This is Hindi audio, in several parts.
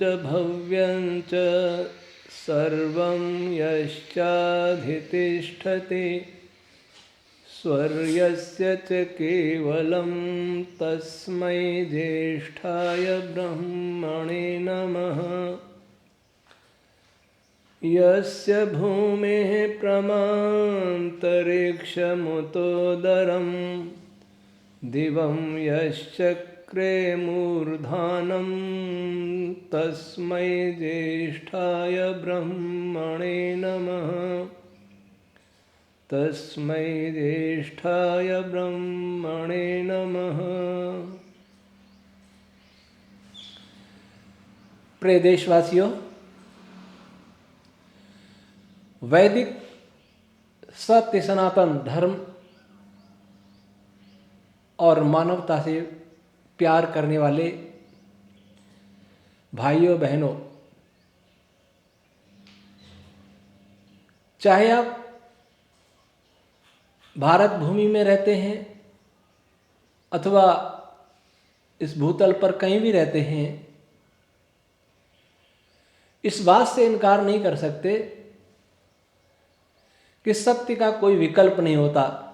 च भव्यं च सर्वं यश्चाधितिष्ठति स्वर्यस्य च केवलं तस्मै ज्येष्ठाय ब्रह्मणे नमः। यस्य भूमेः प्रमान्तरिक्षमुतोदरं दिवं यश्चक्रे मूर्धानं तस्मै ज्येष्ठाय ब्रह्मणे नमः। तस्मै ज्येष्ठाय ब्रह्मणे नमः। प्रिय देशवासियों, वैदिक सत्य सनातन धर्म और मानवता से प्यार करने वाले भाइयों बहनों, चाहे आप भारत भूमि में रहते हैं अथवा इस भूतल पर कहीं भी रहते हैं, इस बात से इनकार नहीं कर सकते कि सत्य का कोई विकल्प नहीं होता,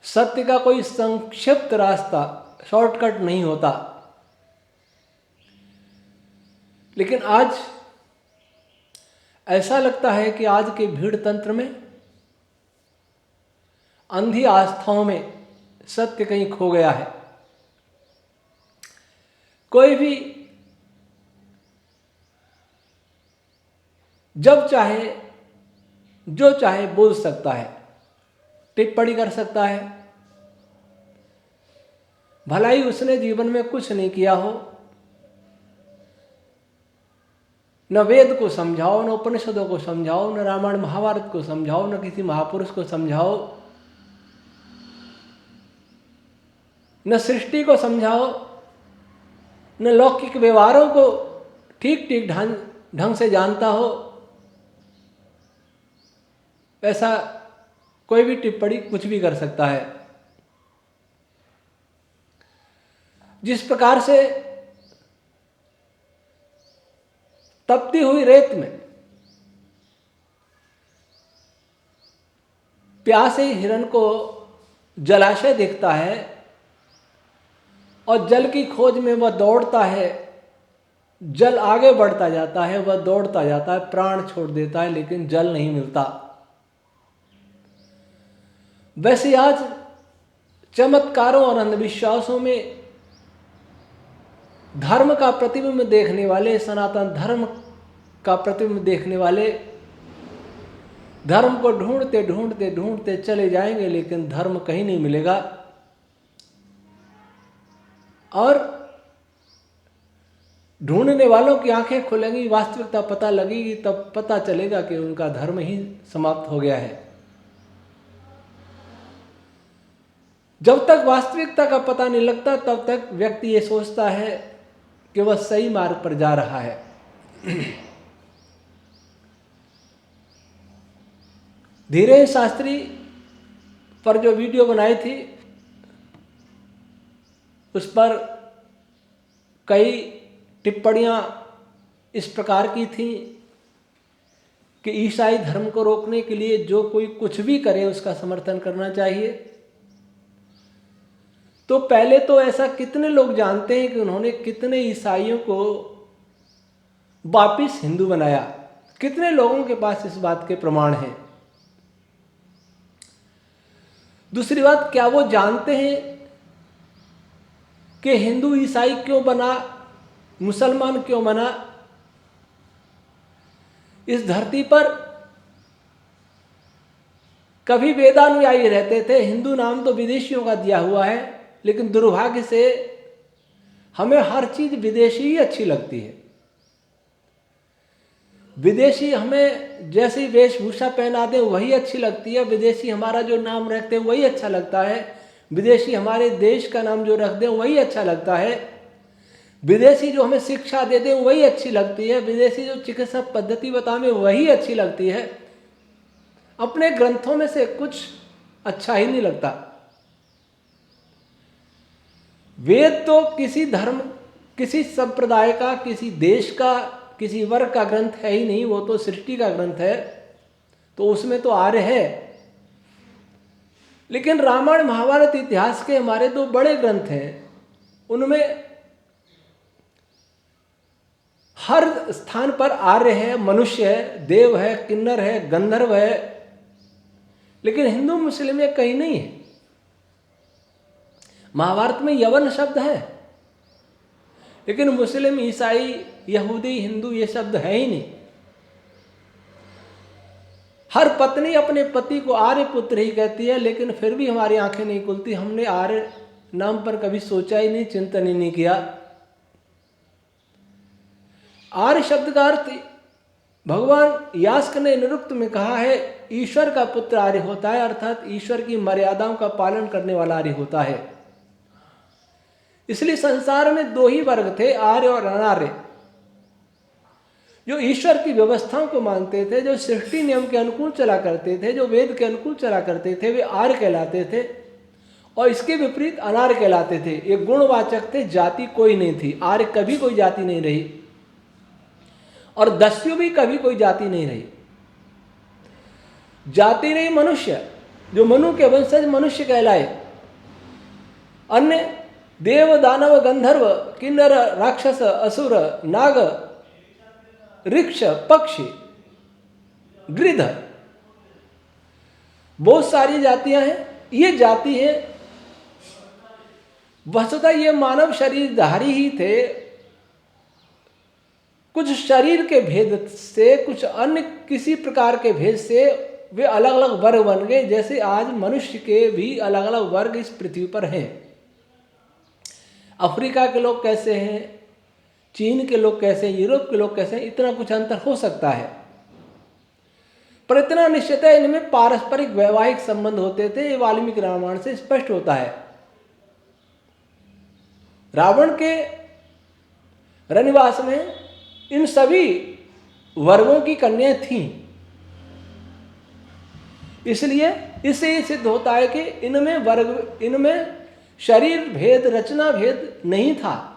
सत्य का कोई संक्षिप्त रास्ता, शॉर्टकट नहीं होता। लेकिन आज ऐसा लगता है कि आज के भीड़ तंत्र में, अंधी आस्थाओं में सत्य कहीं खो गया है। कोई भी जब चाहे जो चाहे बोल सकता है, टिप्पणी कर सकता है, भलाई उसने जीवन में कुछ नहीं किया हो। न वेद को समझाओ, न उपनिषदों को समझाओ, न रामायण महाभारत को समझाओ, न किसी महापुरुष को समझाओ, न सृष्टि को समझाओ, न लौकिक व्यवहारों को ठीक ठीक ढंग से जानता हो, ऐसा कोई भी टिप्पणी कुछ भी कर सकता है। जिस प्रकार से तपती हुई रेत में प्यासे हिरण को जलाशय दिखता है और जल की खोज में वह दौड़ता है, जल आगे बढ़ता जाता है, वह दौड़ता जाता है, प्राण छोड़ देता है, लेकिन जल नहीं मिलता। वैसे आज चमत्कारों और अंधविश्वासों में धर्म का प्रतिबिंब देखने वाले, सनातन धर्म का प्रतिबिंब देखने वाले धर्म को ढूंढते ढूंढते ढूंढते चले जाएंगे, लेकिन धर्म कहीं नहीं मिलेगा। और ढूंढने वालों की आंखें खुलेंगी, वास्तविकता पता लगेगी, तब पता चलेगा कि उनका धर्म ही समाप्त हो गया है। जब तक वास्तविकता का पता नहीं लगता, तब तक व्यक्ति ये सोचता है कि वह सही मार्ग पर जा रहा है। धीरेन्द्र शास्त्री पर जो वीडियो बनाई थी, उस पर कई टिप्पणियां इस प्रकार की थी कि ईसाई धर्म को रोकने के लिए जो कोई कुछ भी करे उसका समर्थन करना चाहिए। तो पहले तो ऐसा कितने लोग जानते हैं कि उन्होंने कितने ईसाइयों को वापिस हिंदू बनाया? कितने लोगों के पास इस बात के प्रमाण हैं? दूसरी बात, क्या वो जानते हैं कि हिंदू ईसाई क्यों बना, मुसलमान क्यों बना? इस धरती पर कभी वेदानुयायी रहते थे। हिंदू नाम तो विदेशियों का दिया हुआ है, लेकिन दुर्भाग्य से हमें हर चीज विदेशी ही अच्छी लगती है। विदेशी हमें जैसी वेशभूषा पहना दे वही अच्छी लगती है, विदेशी हमारा जो नाम रखते हैं वही अच्छा लगता है, विदेशी हमारे देश का नाम जो रख दें वही अच्छा लगता है, विदेशी जो हमें शिक्षा दे दें वही अच्छी लगती है, विदेशी जो चिकित्सा पद्धति बताएं वही अच्छी लगती है। अपने ग्रंथों में से कुछ अच्छा ही नहीं लगता। वेद तो किसी धर्म किसी संप्रदाय का, किसी देश का, किसी वर्ग का ग्रंथ है ही नहीं, वो तो सृष्टि का ग्रंथ है, तो उसमें तो आर्य है। लेकिन रामायण महाभारत इतिहास के हमारे दो बड़े ग्रंथ हैं, उनमें हर स्थान पर आर्य है, मनुष्य है, देव है, किन्नर है, गंधर्व है, लेकिन हिंदू मुस्लिम में कहीं नहीं है। महाभारत में यवन शब्द है, लेकिन मुस्लिम, ईसाई, यहूदी, हिंदू ये शब्द है ही नहीं। हर पत्नी अपने पति को आर्य पुत्र ही कहती है, लेकिन फिर भी हमारी आंखें नहीं खुलती। हमने आर्य नाम पर कभी सोचा ही नहीं, चिंतन ही नहीं किया। आर्य शब्द का अर्थ भगवान यास्क ने निरुक्त में कहा है, ईश्वर का पुत्र आर्य होता है, अर्थात ईश्वर की मर्यादाओं का पालन करने वाला आर्य होता है। इसलिए संसार में दो ही वर्ग थे, आर्य और अनार्य। जो ईश्वर की व्यवस्थाओं को मानते थे, जो सृष्टि नियम के अनुकूल चला करते थे, जो वेद के अनुकूल चला करते थे, वे आर्य कहलाते थे, और इसके विपरीत अनार्य कहलाते थे। ये गुणवाचक थे, जाति कोई नहीं थी। आर्य कभी कोई जाति नहीं रही, और दस्यु भी कभी कोई जाति नहीं रही। जाति रही मनुष्य, जो मनु के वंशज मनुष्य कहलाए। अन्य देव, दानव, गंधर्व, किन्नर, राक्षस, असुर, नाग, ऋक्ष, पक्षी, गिरध, बहुत सारी जातियां हैं। ये जाति है, वस्तुतः ये मानव शरीरधारी ही थे। कुछ शरीर के भेद से, कुछ अन्य किसी प्रकार के भेद से वे अलग अलग वर्ग बन गए। जैसे आज मनुष्य के भी अलग अलग वर्ग इस पृथ्वी पर हैं। अफ्रीका के लोग कैसे हैं, चीन के लोग कैसे हैं, यूरोप के लोग कैसे हैं, इतना कुछ अंतर हो सकता है, पर इतना निश्चित है इनमें पारस्परिक वैवाहिक संबंध होते थे। ये वाल्मीकि रामायण से स्पष्ट होता है। रावण के रनिवास में इन सभी वर्गों की कन्याएं थीं। इसलिए इससे ये सिद्ध होता है कि इनमें शरीर भेद, रचना भेद नहीं था।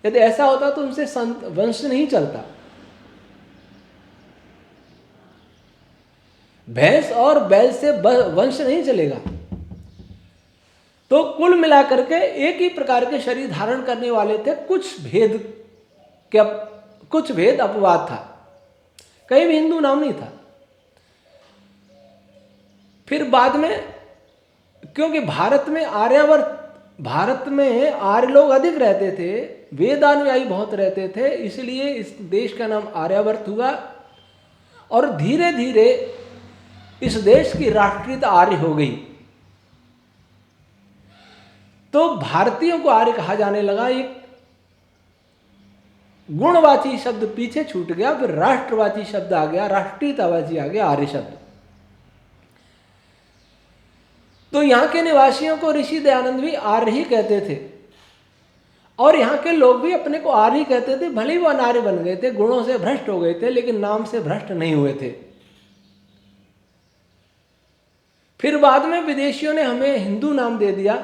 यदि ऐसा होता तो उनसे वंश नहीं चलता। भैंस और बैल से वंश नहीं चलेगा। तो कुल मिलाकर के एक ही प्रकार के शरीर धारण करने वाले थे। कुछ भेद अपवाद था, कहीं भी हिंदू नाम नहीं था। फिर बाद में, क्योंकि भारत में आर्य लोग अधिक रहते थे, वेदानुयायी बहुत रहते थे, इसलिए इस देश का नाम आर्यावर्त हुआ। और धीरे धीरे इस देश की राष्ट्रीयता आर्य हो गई। तो भारतीयों को आर्य कहा जाने लगा। एक गुणवाची शब्द पीछे छूट गया, फिर राष्ट्रवाची शब्द आ गया, राष्ट्रीयतावाची आ गया, आर्य शब्द। तो यहां के निवासियों को ऋषि दयानंद भी आर्य ही कहते थे, और यहां के लोग भी अपने को आर्य ही कहते थे। भले ही वो अनार्य बन गए थे, गुणों से भ्रष्ट हो गए थे, लेकिन नाम से भ्रष्ट नहीं हुए थे। फिर बाद में विदेशियों ने हमें हिंदू नाम दे दिया।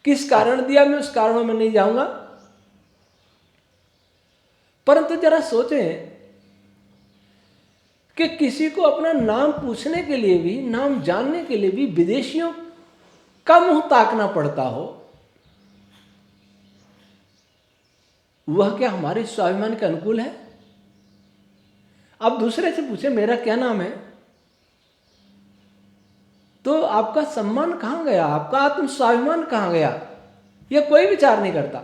किस कारण दिया, मैं उस कारणों में नहीं जाऊंगा, परंतु जरा सोचें कि किसी को अपना नाम पूछने के लिए भी, नाम जानने के लिए भी विदेशियों का मुंह ताकना पड़ता हो, वह क्या हमारे स्वाभिमान के अनुकूल है? आप दूसरे से पूछे मेरा क्या नाम है, तो आपका सम्मान कहां गया, आपका आत्म स्वाभिमान कहां गया? यह कोई विचार नहीं करता।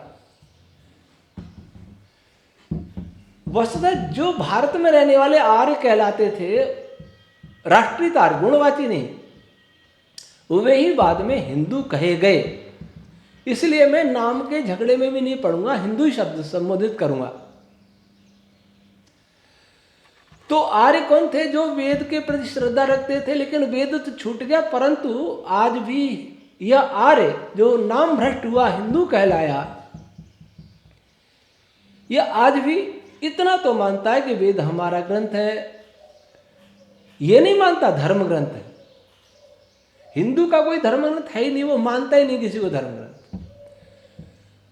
वस्तुतः जो भारत में रहने वाले आर्य कहलाते थे, राष्ट्रीय आर्य, गुणवाची नहीं, वे ही बाद में हिंदू कहे गए। इसलिए मैं नाम के झगड़े में भी नहीं पड़ूंगा, हिंदू शब्द संबोधित करूंगा। तो आर्य कौन थे? जो वेद के प्रति श्रद्धा रखते थे, लेकिन वेद तो छूट गया, परंतु आज भी यह आर्य जो नाम भ्रष्ट हुआ, हिंदू कहलाया, यह आज भी इतना तो मानता है कि वेद हमारा ग्रंथ है। यह नहीं मानता धर्म ग्रंथ है। हिंदू का कोई धर्म ग्रंथ है ही नहीं, वो मानता ही नहीं किसी को धर्म ग्रंथ।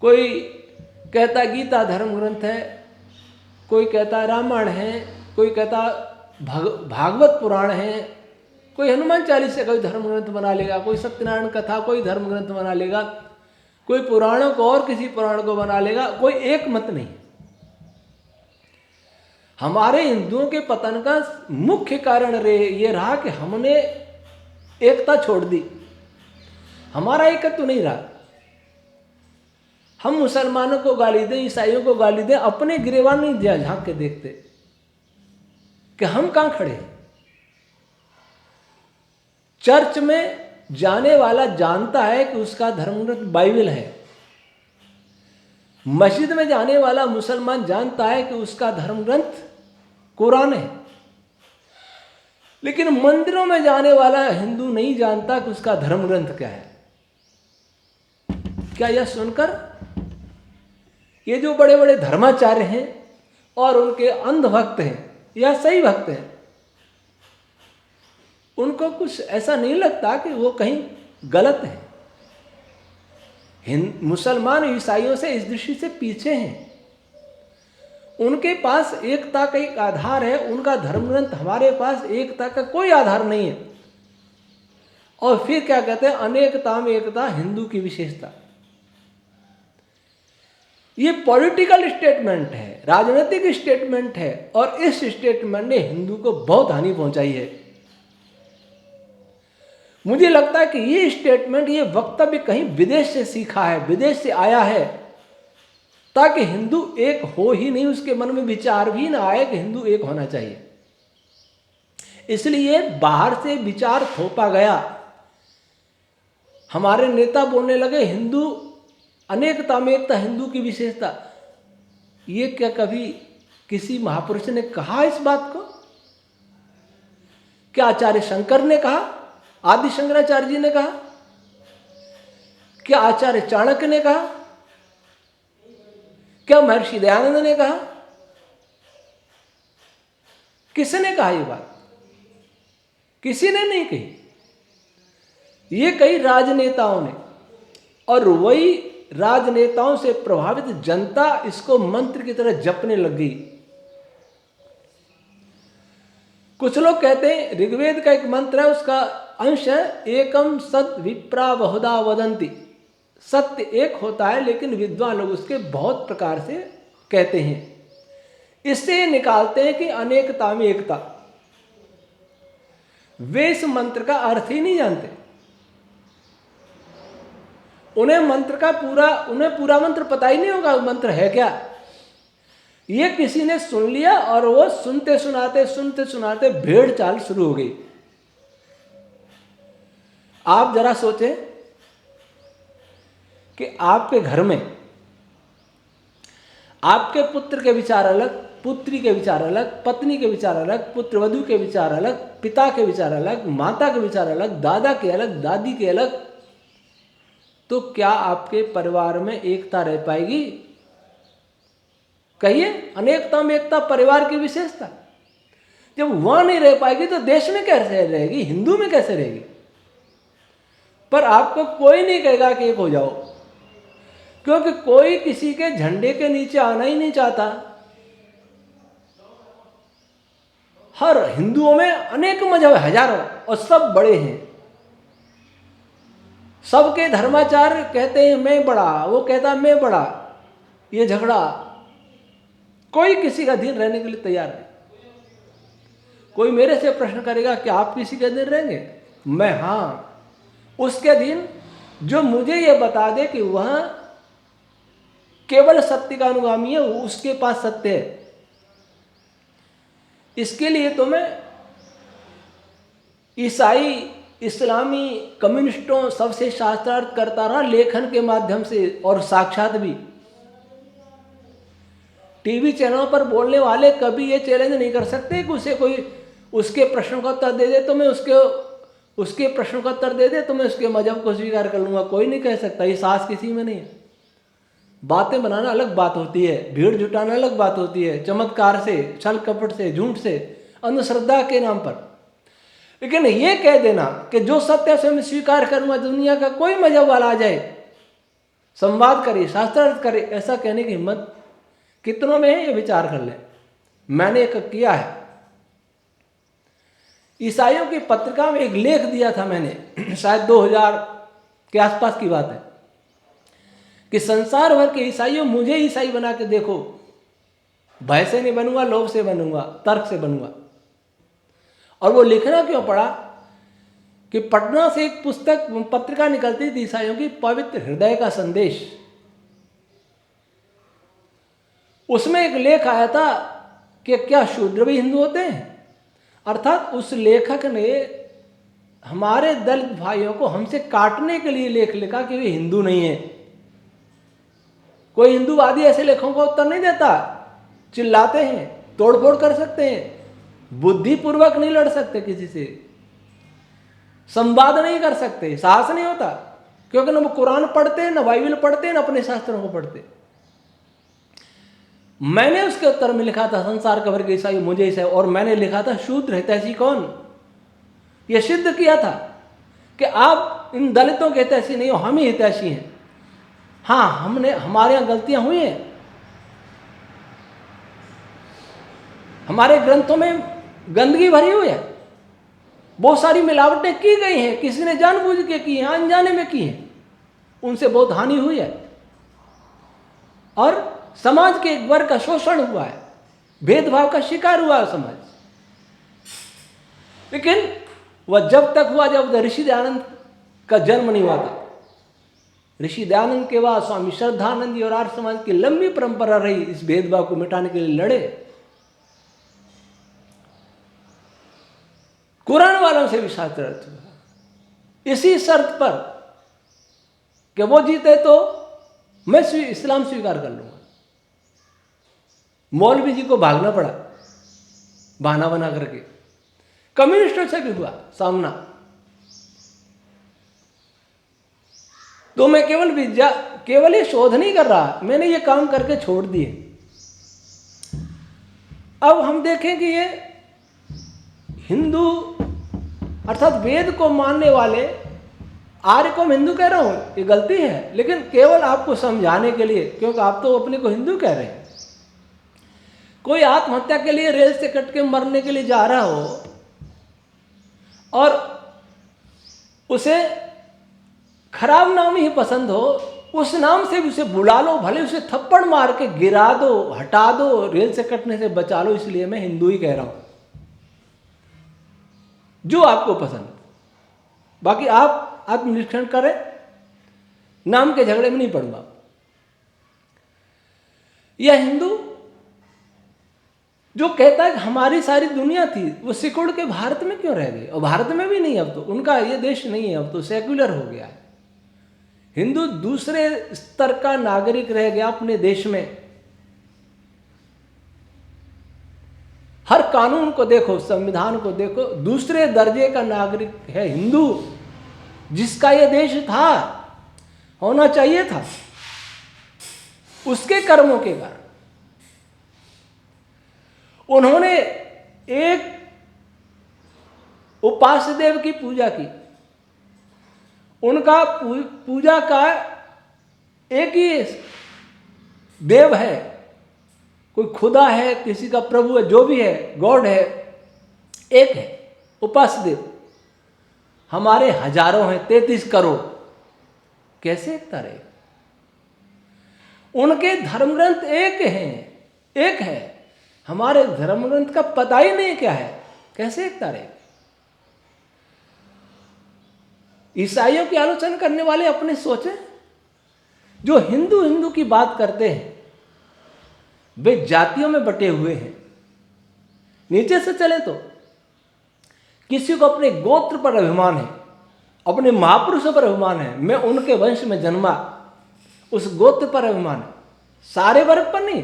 कोई कहता गीता धर्म ग्रंथ है, कोई कहता रामायण है, कोई कहता भागवत पुराण है, कोई हनुमान चालीसा कोई धर्म ग्रंथ बना लेगा, कोई सत्यनारायण कथा कोई धर्म ग्रंथ बना लेगा, कोई पुराणों को और किसी पुराण को बना लेगा। कोई एक मत नहीं। हमारे हिंदुओं के पतन का मुख्य कारण ये रहा कि हमने एकता छोड़ दी, हमारा एकत्व तो नहीं रहा। हम मुसलमानों को गाली दें, ईसाइयों को गाली दें, अपने गिरेबान नहीं झांक के देखते कि हम कहां खड़े हैं। चर्च में जाने वाला जानता है कि उसका धर्म ग्रंथ बाइबल है। मस्जिद में जाने वाला मुसलमान जानता है कि उसका धर्म ग्रंथ कुरान है। लेकिन मंदिरों में जाने वाला हिंदू नहीं जानता कि उसका धर्म ग्रंथ क्या है। क्या यह सुनकर ये जो बड़े बड़े धर्माचार्य हैं और उनके अंध भक्त हैं या सही भक्त हैं, उनको कुछ ऐसा नहीं लगता कि वो कहीं गलत है? मुसलमान ईसाइयों से इस दृष्टि से पीछे हैं। उनके पास एकता का एक आधार है, उनका धर्म ग्रंथ। हमारे पास एकता का कोई आधार नहीं है। और फिर क्या कहते हैं? अनेकता में एकता, हिंदू की विशेषता। ये पॉलिटिकल स्टेटमेंट है, राजनीतिक स्टेटमेंट है, और इस स्टेटमेंट ने हिंदू को बहुत हानि पहुंचाई है। मुझे लगता है कि ये स्टेटमेंट, ये वक्तव्य कहीं विदेश से सीखा है, विदेश से आया है, ताकि हिंदू एक हो ही नहीं, उसके मन में विचार भी ना आए कि हिंदू एक होना चाहिए। इसलिए बाहर से विचार थोपा गया। हमारे नेता बोलने लगे हिंदू अनेकता में एकता, हिंदू की विशेषता। ये क्या कभी किसी महापुरुष ने कहा इस बात को? क्या आचार्य शंकर ने कहा? आदि शंकराचार्य जी ने कहा? क्या आचार्य चाणक्य ने कहा? क्या महर्षि दयानंद ने कहा? किसने कहा ये बात? किसी ने नहीं कही। ये कई राजनेताओं ने, और वही राजनेताओं से प्रभावित जनता इसको मंत्र की तरह जपने लग गई। कुछ लोग कहते हैं ऋग्वेद का एक मंत्र है, उसका अंश है एकम सत विप्रा बहुधा वदंती। सत्य एक होता है, लेकिन विद्वान लोग उसके बहुत प्रकार से कहते हैं। इससे निकालते हैं कि अनेकता में एकता। वे इस मंत्र का अर्थ ही नहीं जानते। उन्हें पूरा मंत्र पता ही नहीं होगा मंत्र है क्या। ये किसी ने सुन लिया और वो सुनते सुनाते भेड़ चाल शुरू हो गई। आप जरा सोचें कि आपके घर में आपके पुत्र के विचार अलग, पुत्री के विचार अलग, पत्नी के विचार अलग, पुत्र वधू के विचार अलग, पिता के विचार अलग, माता के विचार अलग, दादा के अलग, दादी के अलग। तो क्या आपके परिवार में एकता रह पाएगी? कहिए, अनेकता में एकता परिवार की विशेषता। जब वहां नहीं रह पाएगी तो देश में कैसे रहेगी, हिंदू में कैसे रहेगी? पर आपको कोई नहीं कहेगा कि एक हो जाओ, क्योंकि कोई किसी के झंडे के नीचे आना ही नहीं चाहता। हर हिंदुओं में अनेक मजहब, हजारों, और सब बड़े हैं। सबके धर्माचार्य कहते हैं मैं बड़ा, वो कहता है मैं बड़ा। ये झगड़ा, कोई किसी का अधीन रहने के लिए तैयार नहीं। कोई मेरे से प्रश्न करेगा कि आप किसी के अधीन रहेंगे? मैं हाँ, उसके अधीन जो मुझे ये बता दे कि वह केवल सत्य का अनुगामी है, उसके पास सत्य है। इसके लिए तो मैं ईसाई, इस्लामी, कम्युनिस्टों सबसे शास्त्रार्थ करता रहा, लेखन के माध्यम से और साक्षात भी। टीवी चैनलों पर बोलने वाले कभी ये चैलेंज नहीं कर सकते कि उसे कोई उसके प्रश्न का उत्तर दे दे तो मैं उसके प्रश्न का उत्तर दे दे तो मैं उसके मजहब को स्वीकार कर लूंगा। कोई नहीं कह सकता। ये साहस किसी में नहीं है। बातें बनाना अलग बात होती है, भीड़ जुटाना अलग बात होती है, चमत्कार से, छल कपट से, झूठ से, अंधश्रद्धा के नाम पर। लेकिन ये कह देना कि जो सत्य से मैं स्वीकार करूंगा, दुनिया का कोई मजहब वाला आ जाए संवाद करिए, शास्त्रार्थ करिए, ऐसा कहने की हिम्मत कितनों में है ये विचार कर लें। मैंने एक किया है। ईसाइयों की पत्रिका में एक लेख दिया था मैंने, शायद 2000 के आसपास की बात है, कि संसार भर के ईसाइयों मुझे ईसाई बना के देखो, भय से नहीं बनूंगा, लोभ से बनूंगा, तर्क से बनूंगा। और वो लिखना क्यों पड़ा कि पटना से एक पुस्तक पत्रिका निकलती थी ईसाइयों की, पवित्र हृदय का संदेश। उसमें एक लेख आया था कि क्या शूद्र भी हिंदू होते हैं। अर्थात उस लेखक ने हमारे दलित भाइयों को हमसे काटने के लिए लेख लिखा कि वे हिंदू नहीं है। कोई हिंदूवादी ऐसे लेखों का उत्तर नहीं देता। चिल्लाते हैं, तोड़फोड़ कर सकते हैं, बुद्धिपूर्वक नहीं लड़ सकते किसी से, संवाद नहीं कर सकते, साहस नहीं होता, क्योंकि न वो कुरान पढ़ते, न बाइबल पढ़ते, न अपने शास्त्रों को पढ़ते। मैंने उसके उत्तर में लिखा था संसार का भर के ईसाई मुझे ईसाई, और मैंने लिखा था शूद्र हितैषी कौन। यह सिद्ध किया था कि आप इन दलितों के हितैषी नहीं हो, हम ही हितैषी हैं। हाँ, हमारे यहां गलतियां हुई हैं, हमारे ग्रंथों में गंदगी भरी हुई है, बहुत सारी मिलावटें की गई हैं, किसी ने जानबूझ के की हैं, अनजाने में की हैं, उनसे बहुत हानि हुई है, और समाज के एक वर्ग का शोषण हुआ है, भेदभाव का शिकार हुआ है समाज। लेकिन वह जब तक हुआ जब ऋषि दयानंद का जन्म नहीं हुआ था। ऋषि दयानंद के बाद स्वामी श्रद्धानंद जी और आर्य समाज की लंबी परंपरा रही इस भेदभाव को मिटाने के लिए लड़े। कुरान वालों से भी शास्त्रार्थ हुआ इसी शर्त पर कि वो जीते तो मैं इस्लाम स्वीकार कर लूंगा। मौलवी जी को भागना पड़ा बहाना बना करके। कम्युनिस्टों से भी हुआ सामना। तो मैं केवल ये शोध नहीं कर रहा, मैंने ये काम करके छोड़ दिए। अब हम देखें कि ये हिंदू अर्थात वेद को मानने वाले, आर्य को मैं हिंदू कह रहा हूं, ये गलती है, लेकिन केवल आपको समझाने के लिए, क्योंकि आप तो अपने को हिंदू कह रहे हैं। कोई आत्महत्या के लिए रेल से कट के मरने के लिए जा रहा हो और उसे खराब नाम ही पसंद हो, उस नाम से भी उसे बुला लो, भले उसे थप्पड़ मार के गिरा दो, हटा दो, रेल से कटने से बचा लो, इसलिए मैं हिंदू ही कह रहा हूं। जो आपको पसंद, बाकी आप आत्मनिरीक्षण करें, नाम के झगड़े में नहीं पड़ूंगा। यह हिंदू जो कहता है कि हमारी सारी दुनिया थी, वो सिकुड़ के भारत में क्यों रह गए, और भारत में भी नहीं, अब तो उनका ये देश नहीं है, अब तो सेक्युलर हो गया है। हिंदू दूसरे स्तर का नागरिक रह गया अपने देश में। हर कानून को देखो, संविधान को देखो, दूसरे दर्जे का नागरिक है हिंदू, जिसका यह देश था, होना चाहिए था, उसके कर्मों के कारण उन्होंने एक उपास्य देव की पूजा की। उनका पूजा का एक ही देव है, कोई खुदा है, किसी का प्रभु है, जो भी है, गॉड है, एक है उपास्य देव। हमारे हजारों हैं, 33 करोड़, कैसे एकता रहे? उनके धर्मग्रंथ एक है, हमारे धर्मग्रंथ का पता ही नहीं क्या है, कैसे एकता रहे? ईसाइयों की आलोचना करने वाले अपने सोचे, जो हिंदू की बात करते हैं वे जातियों में बटे हुए हैं। नीचे से चले तो किसी को अपने गोत्र पर अभिमान है, अपने महापुरुषों पर अभिमान है, मैं उनके वंश में जन्मा, उस गोत्र पर अभिमान है, सारे वर्ग पर नहीं।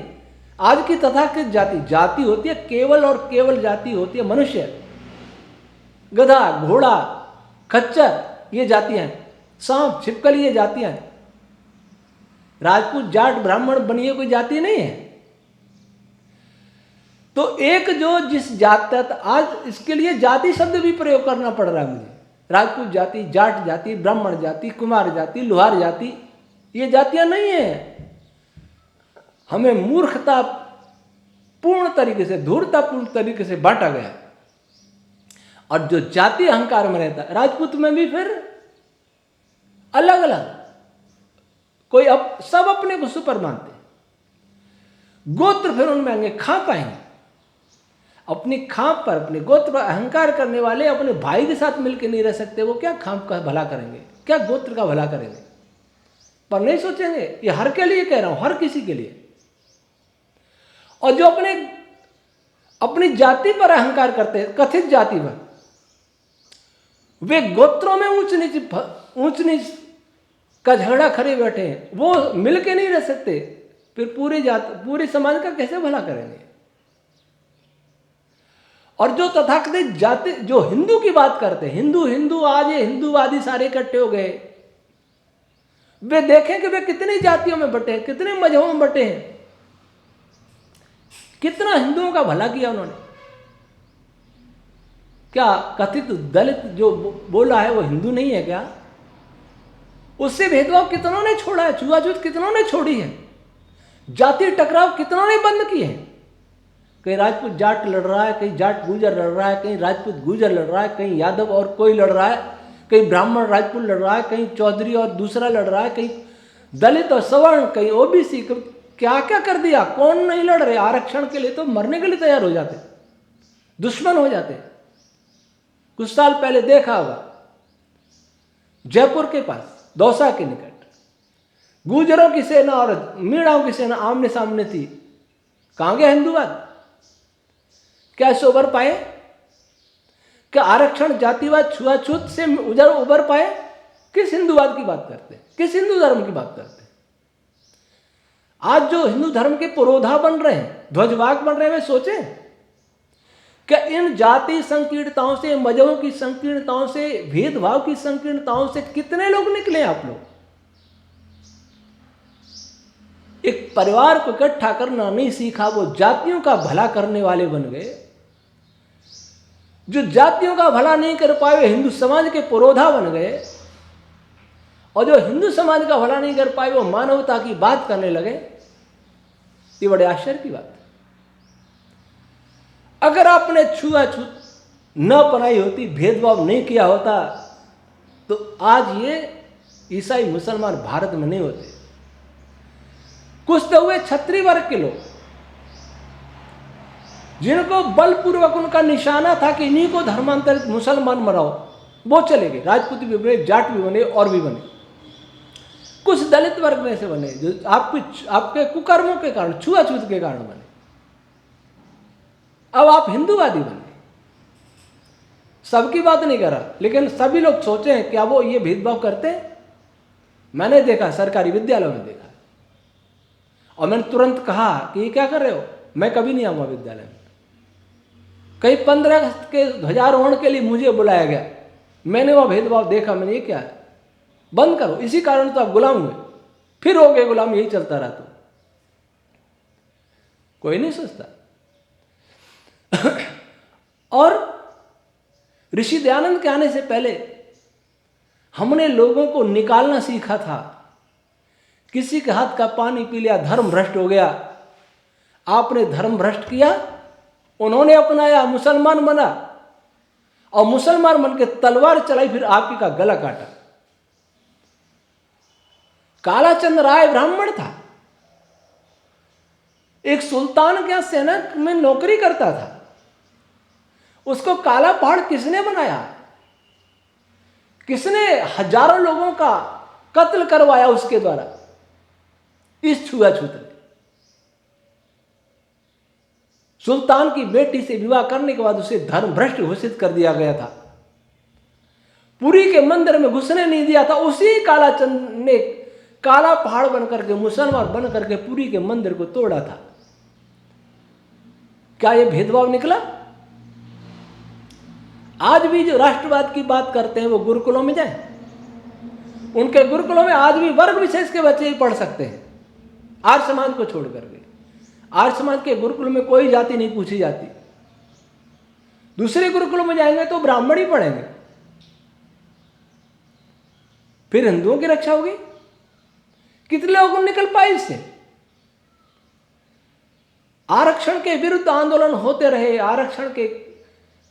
आज की तथाकथित जाति होती है, केवल और केवल जाति होती है मनुष्य। गधा, घोड़ा, खच्चर, ये जातियां हैं, सांप, छिपकली, ये जातियां हैं। राजपूत, जाट, ब्राह्मण, बनिए कोई जाति नहीं है। तो एक जो जिस जात, आज इसके लिए जाति शब्द भी प्रयोग करना पड़ रहा है मुझे। राजपूत जाति, जाट जाति, ब्राह्मण जाति, कुमार जाति, लोहार जाति, ये जातियां नहीं है। हमें मूर्खता पूर्ण तरीके से, धूर्ततापूर्ण तरीके से बांटा गया। और जो जाति अहंकार में रहता है, राजपूत में भी फिर अलग अलग, कोई सब अपने को सुपर मानते। गोत्र फिर उनमें आएंगे, खाप आएंगे। अपनी खाप पर, अपने गोत्र पर अहंकार करने वाले अपने भाई के साथ मिलकर नहीं रह सकते। वो क्या खाप का भला करेंगे, क्या गोत्र का भला करेंगे, पर नहीं सोचेंगे। ये हर के लिए कह रहा हूं, हर किसी के लिए। और जो अपनी जाति पर अहंकार करते हैं, कथित जाति पर, वे गोत्रों में ऊंच नीच का झगड़ा खड़े बैठे हैं। वो मिलके नहीं रह सकते, फिर पूरे समाज का कैसे भला करेंगे। और जो तथाकथित जाति, जो हिंदू की बात करते हैं, हिंदू आज ये हिंदूवादी सारे इकट्ठे हो गए, वे देखें कि वे कितनी जातियों में बटे हैं, कितने मजहबों में बटे हैं, कितना हिंदुओं का भला किया उन्होंने। क्या कथित दलित जो बोला है वो हिंदू नहीं है क्या? उससे भेदभाव कितनों ने छोड़ा है, छुआछूत कितनों ने छोड़ी है, जाति टकराव कितनों ने बंद किए हैं। कहीं राजपूत जाट लड़ रहा है, कहीं जाट गुजर लड़ रहा है, कहीं राजपूत गुजर लड़ रहा है, कहीं यादव और कोई लड़ रहा है, कहीं ब्राह्मण राजपूत लड़ रहा है, कहीं चौधरी और दूसरा लड़ रहा है, कहीं दलित और सवर्ण, कहीं ओबीसी। क्या क्या कर दिया, कौन नहीं लड़ रहे आरक्षण के लिए? तो मरने के लिए तैयार हो जाते, दुश्मन हो जाते। कुछ साल पहले देखा होगा, जयपुर के पास दौसा के निकट गुजरों की सेना और मीणाओं की सेना आमने सामने थी। कहां गया हिंदूवाद? क्या इससे उबर पाए? क्या आरक्षण, जातिवाद, छुआछूत से उबर पाए? किस हिंदूवाद की बात करते हैं, किस हिंदू धर्म की बात करते हैं? आज जो हिंदू धर्म के पुरोधा बन रहे हैं, ध्वजवाहक बन रहे हैं, वे सोचें कि इन जाति संकीर्णताओं से, मजहबों की संकीर्णताओं से, भेदभाव की संकीर्णताओं से कितने लोग निकले। आप लोग एक परिवार को इकट्ठा करना नहीं सीखा, वो जातियों का भला करने वाले बन गए। जो जातियों का भला नहीं कर पाए हिंदू समाज के पुरोधा बन गए, और जो हिंदू समाज का भला नहीं कर पाए वो मानवता की बात करने लगे। ये बड़े आश्चर्य की बात है। अगर आपने छुआछूत न अपनाई होती, भेदभाव नहीं किया होता, तो आज ये ईसाई मुसलमान भारत में नहीं होते। कुछ तो हुए क्षत्रिय वर्ग के लोग, जिनको बलपूर्वक उनका निशाना था कि इन्हीं को धर्मांतरित मुसलमान बनाओ, वो चले गए। राजपूत भी बने, जाट भी बने और भी बने। कुछ दलित वर्ग में से बने जो आपके कुकर्मों के कारण, छुआछूत के कारण बने। अब आप हिंदूवादी बने। सबकी बात नहीं कर रहा, लेकिन सभी लोग सोचे हैं क्या वो ये भेदभाव करते हैं? मैंने देखा, सरकारी विद्यालयों में देखा, और मैंने तुरंत कहा कि ये क्या कर रहे हो, मैं कभी नहीं आऊंगा विद्यालय में। कई 15 अगस्त के ध्वजारोहण के लिए मुझे बुलाया गया, मैंने वह भेदभाव देखा। मैंने ये क्या है, बंद करो, इसी कारण तो आप गुलाम हुए, फिर हो गए गुलाम, यही चलता रहा तो कोई नहीं सोचता। और ऋषि दयानंद के आने से पहले हमने लोगों को निकालना सीखा था। किसी के हाथ का पानी पी लिया, धर्म भ्रष्ट हो गया। आपने धर्म भ्रष्ट किया, उन्होंने अपनाया, मुसलमान बना, और मुसलमान बन के तलवार चलाई, फिर आपकी का गला काटा। कालाचंद राय ब्राह्मण था, एक सुल्तान के यहां सेना में नौकरी करता था। उसको काला पहाड़ किसने बनाया? किसने हजारों लोगों का कत्ल करवाया उसके द्वारा? इस छुआछूत ने। सुल्तान की बेटी से विवाह करने के बाद उसे धर्म भ्रष्ट घोषित कर दिया गया था। पुरी के मंदिर में घुसने नहीं दिया था। उसी कालाचंद ने काला पहाड़ बनकर के, मुसलमान बनकर के पुरी के मंदिर को तोड़ा था। क्या यह भेदभाव निकला? आज भी जो राष्ट्रवाद की बात करते हैं वो गुरुकुलों में जाएं, उनके गुरुकुलों में आज भी वर्ग विशेष के बच्चे ही पढ़ सकते हैं, आर्य समाज को छोड़ करके। आर्य समाज के गुरुकुल में कोई जाति नहीं पूछी जाती। दूसरे गुरुकुलों में जाएंगे तो ब्राह्मण ही पढ़ेंगे, फिर हिंदुओं की रक्षा होगी? कितने लोग निकल पाए इससे? आरक्षण के विरुद्ध आंदोलन होते रहे, आरक्षण के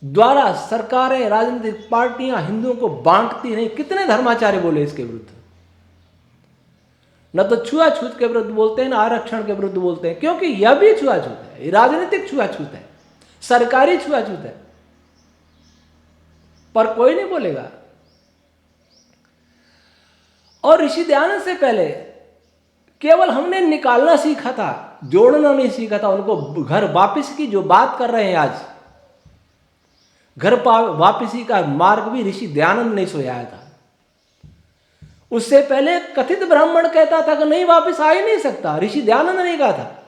द्वारा सरकारें, राजनीतिक पार्टियां हिंदुओं को बांटती रही। कितने धर्माचार्य बोले इसके विरुद्ध? न तो छुआछूत के विरुद्ध बोलते हैं, न आरक्षण के विरुद्ध बोलते हैं, क्योंकि यह भी छुआछूत है, राजनीतिक छुआछूत है, सरकारी छुआछूत है, पर कोई नहीं बोलेगा। और ऋषि दयानंद से पहले केवल हमने निकालना सीखा था, जोड़ना नहीं सीखा था। उनको घर वापस की जो बात कर रहे हैं आज, घर वापसी का मार्ग भी ऋषि दयानंद ने सुझाया था। उससे पहले कथित ब्राह्मण कहता था कि नहीं, वापस आ ही नहीं सकता, ऋषि दयानंद ने कहा था।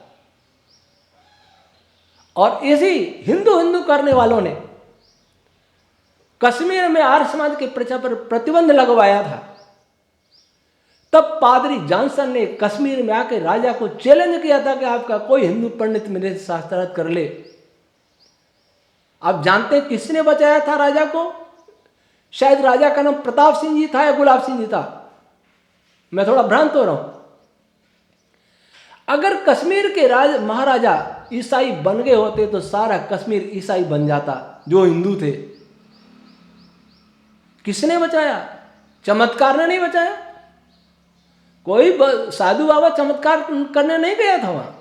और इसी हिंदू हिंदू करने वालों ने कश्मीर में आर्य समाज के प्रचार पर प्रतिबंध लगवाया था। तब पादरी जॉनसन ने कश्मीर में आकर राजा को चैलेंज किया था कि आपका कोई हिंदू पंडित मेरे से शास्त्रार्थ कर ले। आप जानते हैं किसने बचाया था राजा को? शायद राजा का नाम प्रताप सिंह जी था या गुलाब सिंह जी था, मैं थोड़ा भ्रांत हो रहा हूं। अगर कश्मीर के महाराजा ईसाई बन गए होते तो सारा कश्मीर ईसाई बन जाता, जो हिंदू थे। किसने बचाया? चमत्कार ने नहीं बचाया। कोई साधु बाबा चमत्कार करने नहीं गया था वहां,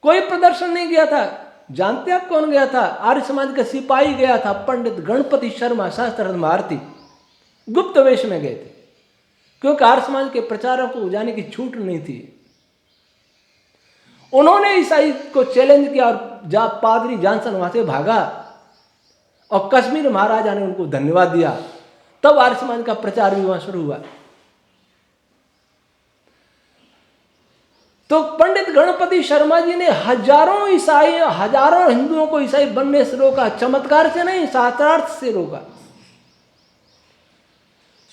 कोई प्रदर्शन नहीं गया था। जानते आप कौन गया था? आर्य समाज का सिपाही गया था, पंडित गणपति शर्मा, शास्त्रार्थ महारथी, गुप्त वेश में गए थे, क्योंकि आर्य समाज के प्रचारक को जाने की छूट नहीं थी। उन्होंने ईसाई को चैलेंज किया और जब पादरी जॉनसन वहां से भागा और कश्मीर महाराजा ने उनको धन्यवाद दिया, तब आर्य समाज का प्रचार भी वहां शुरू हुआ। तो पंडित गणपति शर्मा जी ने हजारों ईसाई, हजारों हिंदुओं को ईसाई बनने से रोका, चमत्कार से नहीं, शास्त्रार्थ से रोका।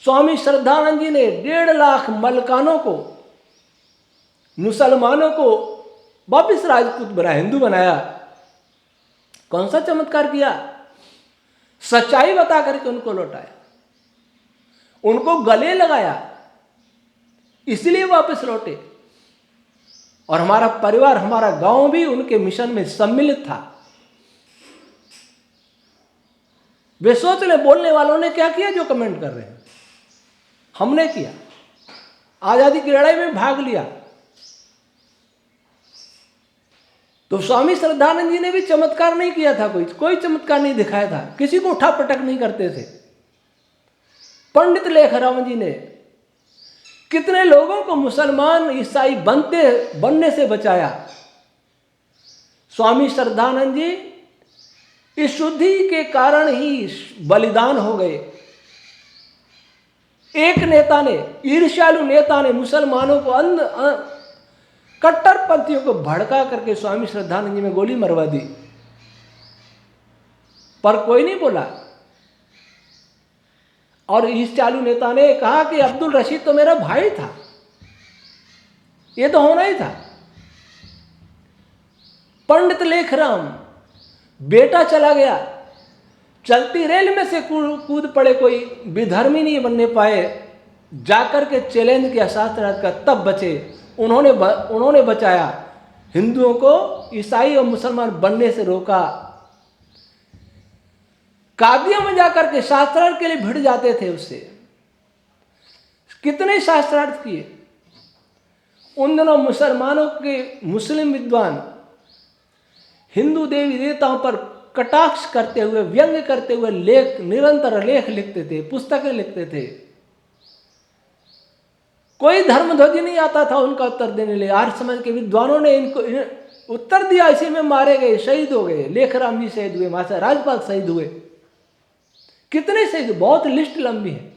स्वामी श्रद्धानंद जी ने 1.5 लाख मलकानों को, मुसलमानों को वापिस राजपूत बनाया, हिंदू बनाया। कौन सा चमत्कार किया? सच्चाई बता करके उनको लौटाया, उनको गले लगाया, इसलिए वापस लौटे। और हमारा परिवार, हमारा गांव भी उनके मिशन में सम्मिलित था। वे सोच ले बोलने वालों ने क्या किया जो कमेंट कर रहे हैं? हमने किया, आजादी की लड़ाई में भाग लिया। तो स्वामी श्रद्धानंद जी ने भी चमत्कार नहीं किया था, कोई चमत्कार नहीं दिखाया था, किसी को उठा पटक नहीं करते थे। पंडित लेखराम जी ने कितने लोगों को मुसलमान ईसाई बनने से बचाया। स्वामी श्रद्धानंद जी इस शुद्धि के कारण ही बलिदान हो गए। एक नेता ने, ईर्ष्यालु नेता ने मुसलमानों को कट्टरपंथियों को भड़का करके स्वामी श्रद्धानंद जी में गोली मरवा दी, पर कोई नहीं बोला। और ईर्ष्यालु नेता ने कहा कि अब्दुल रशीद तो मेरा भाई था, ये तो होना ही था। पंडित लेखराम, बेटा चला गया, चलती रेल में से कूद पड़े, कोई विधर्मी नहीं बनने पाए, जाकर के चैलेंज किया शास्त्रार्थ का, तब बचे। उन्होंने बचाया, हिंदुओं को ईसाई और मुसलमान बनने से रोका। कादियों में जाकर के शास्त्रार्थ के लिए भिड़ जाते थे, उससे कितने शास्त्रार्थ किए। उन दिनों मुसलमानों के मुस्लिम विद्वान हिंदू देवी देवताओं पर कटाक्ष करते हुए, व्यंग्य करते हुए निरंतर लेख लिखते थे, पुस्तकें लिखते थे। कोई धर्मध्वज नहीं आता था उनका उत्तर देने लिए। आर्य समाज के विद्वानों ने इनको उत्तर दिया, इसी में मारे गए, शहीद हो गए। लेखराम जी शहीद हुए, महाराज राजपाल शहीद हुए, कितने शहीद, बहुत लिस्ट लंबी है।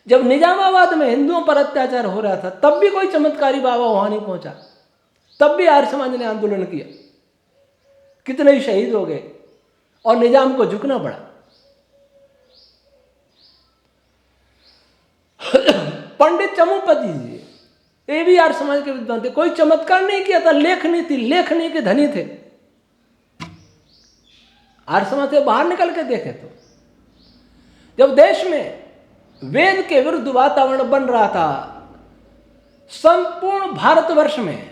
जब निजामाबाद में हिंदुओं पर अत्याचार हो रहा था, तब भी कोई चमत्कारी बाबा वहां नहीं पहुंचा, तब भी आर्य समाज ने आंदोलन किया, कितने ही शहीद हो गए और निजाम को झुकना पड़ा। पंडित चमुपति जी, ये भी आर्य समाज के विद्वान थे, कोई चमत्कार नहीं किया था, लेखनी थी, लेखनी के धनी थे। आर्य समाज से बाहर निकल के देखे तो जब देश में वेद के विरुद्ध वातावरण बन रहा था। संपूर्ण भारतवर्ष में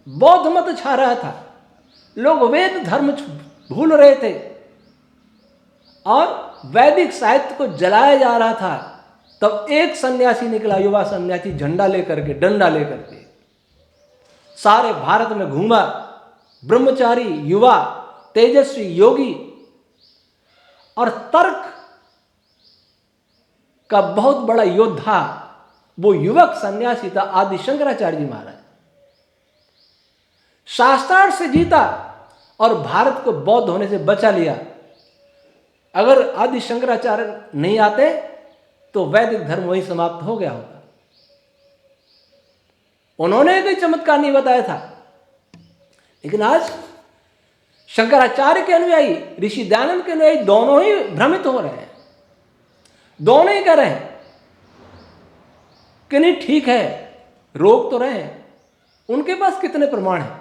बौद्ध मत छा रहा था, लोग वेद धर्म भूल रहे थे और वैदिक साहित्य को जलाया जा रहा था। तब एक सन्यासी निकला, युवा सन्यासी, झंडा लेकर के, डंडा लेकर के सारे भारत में घूमा। ब्रह्मचारी, युवा, तेजस्वी, योगी और तर्क का बहुत बड़ा योद्धा वो युवक सन्यासी था आदि शंकराचार्य जी महाराज। शास्त्रार्थ से जीता और भारत को बौद्ध होने से बचा लिया। अगर आदि शंकराचार्य नहीं आते तो वैदिक धर्म वही समाप्त हो गया होगा। उन्होंने कोई चमत्कार नहीं बताया था, लेकिन आज शंकराचार्य के अनुयायी, ऋषि दयानंद के अनुयायी दोनों ही भ्रमित हो रहे हैं। दोनों ही कह रहे हैं कि नहीं ठीक है, रोक तो रहे हैं। उनके पास कितने प्रमाण हैं?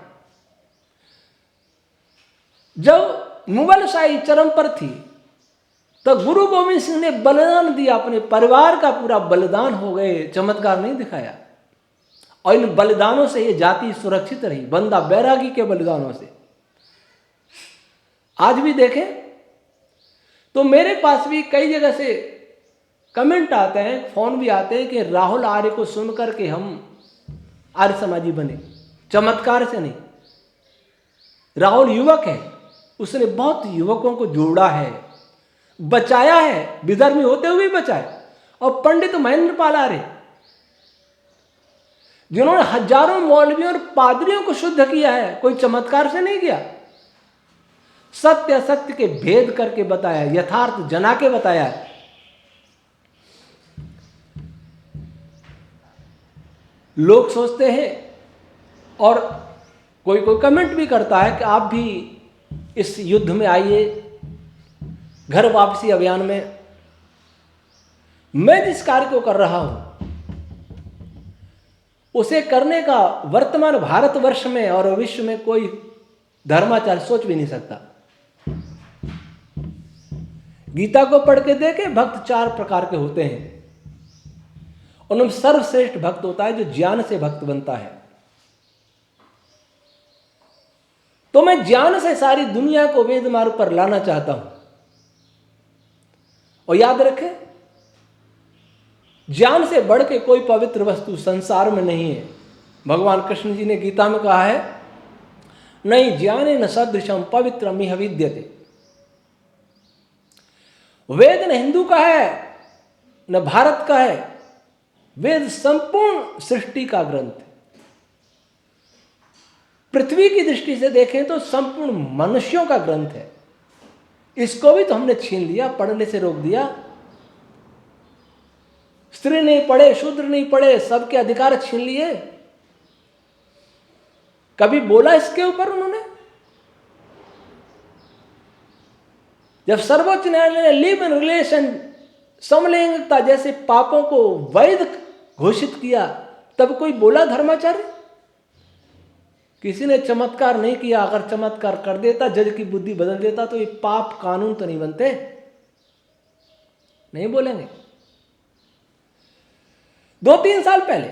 जब मुगलशाही चरम पर थी तो गुरु गोविंद सिंह ने बलिदान दिया, अपने परिवार का पूरा बलिदान हो गए, चमत्कार नहीं दिखाया। और इन बलिदानों से ये जाति सुरक्षित रही, बंदा बैरागी के बलिदानों से। आज भी देखें तो मेरे पास भी कई जगह से कमेंट आते हैं, फोन भी आते हैं कि राहुल आर्य को सुनकर के हम आर्य समाजी बने, चमत्कार से नहीं। राहुल युवक है, उसने बहुत युवकों को जोड़ा है, बचाया है, विधर्मी होते हुए भी बचाया। और पंडित महेंद्र पाल आर्य जिन्होंने हजारों मौलवियों और पादरियों को शुद्ध किया है, कोई चमत्कार से नहीं किया। सत्य असत्य के भेद करके बताया, यथार्थ जना के बताया है। लोग सोचते हैं और कोई कोई कमेंट भी करता है कि आप भी इस युद्ध में आइए, घर वापसी अभियान में। मैं जिस कार्य को कर रहा हूं उसे करने का वर्तमान भारतवर्ष में और विश्व में कोई धर्माचार्य सोच भी नहीं सकता। गीता को पढ़ के देखे, भक्त 4 प्रकार के होते हैं। उनमें सर्वश्रेष्ठ भक्त होता है जो ज्ञान से भक्त बनता है। तो मैं ज्ञान से सारी दुनिया को वेद मार्ग पर लाना चाहता हूं। और याद रखें, ज्ञान से बढ़ के कोई पवित्र वस्तु संसार में नहीं है। भगवान कृष्ण जी ने गीता में कहा है, नहीं ज्ञाने न सदृशम पवित्रम इह विद्यते। वेद न हिंदू का है न भारत का है, वेद संपूर्ण सृष्टि का ग्रंथ है। पृथ्वी की दृष्टि से देखें तो संपूर्ण मनुष्यों का ग्रंथ है। इसको भी तो हमने छीन लिया, पढ़ने से रोक दिया। स्त्री नहीं पढ़े, शूद्र नहीं पढ़े, सबके अधिकार छीन लिए। कभी बोला इसके ऊपर उन्होंने? जब सर्वोच्च न्यायालय ने लिव इन रिलेशन, समलैंगिकता जैसे पापों को वैध घोषित किया, तब कोई बोला धर्माचार्य? किसी ने चमत्कार नहीं किया। अगर चमत्कार कर देता, जज की बुद्धि बदल देता, तो ये पाप कानून तो नहीं बनते। नहीं बोलेंगे। 2-3 साल पहले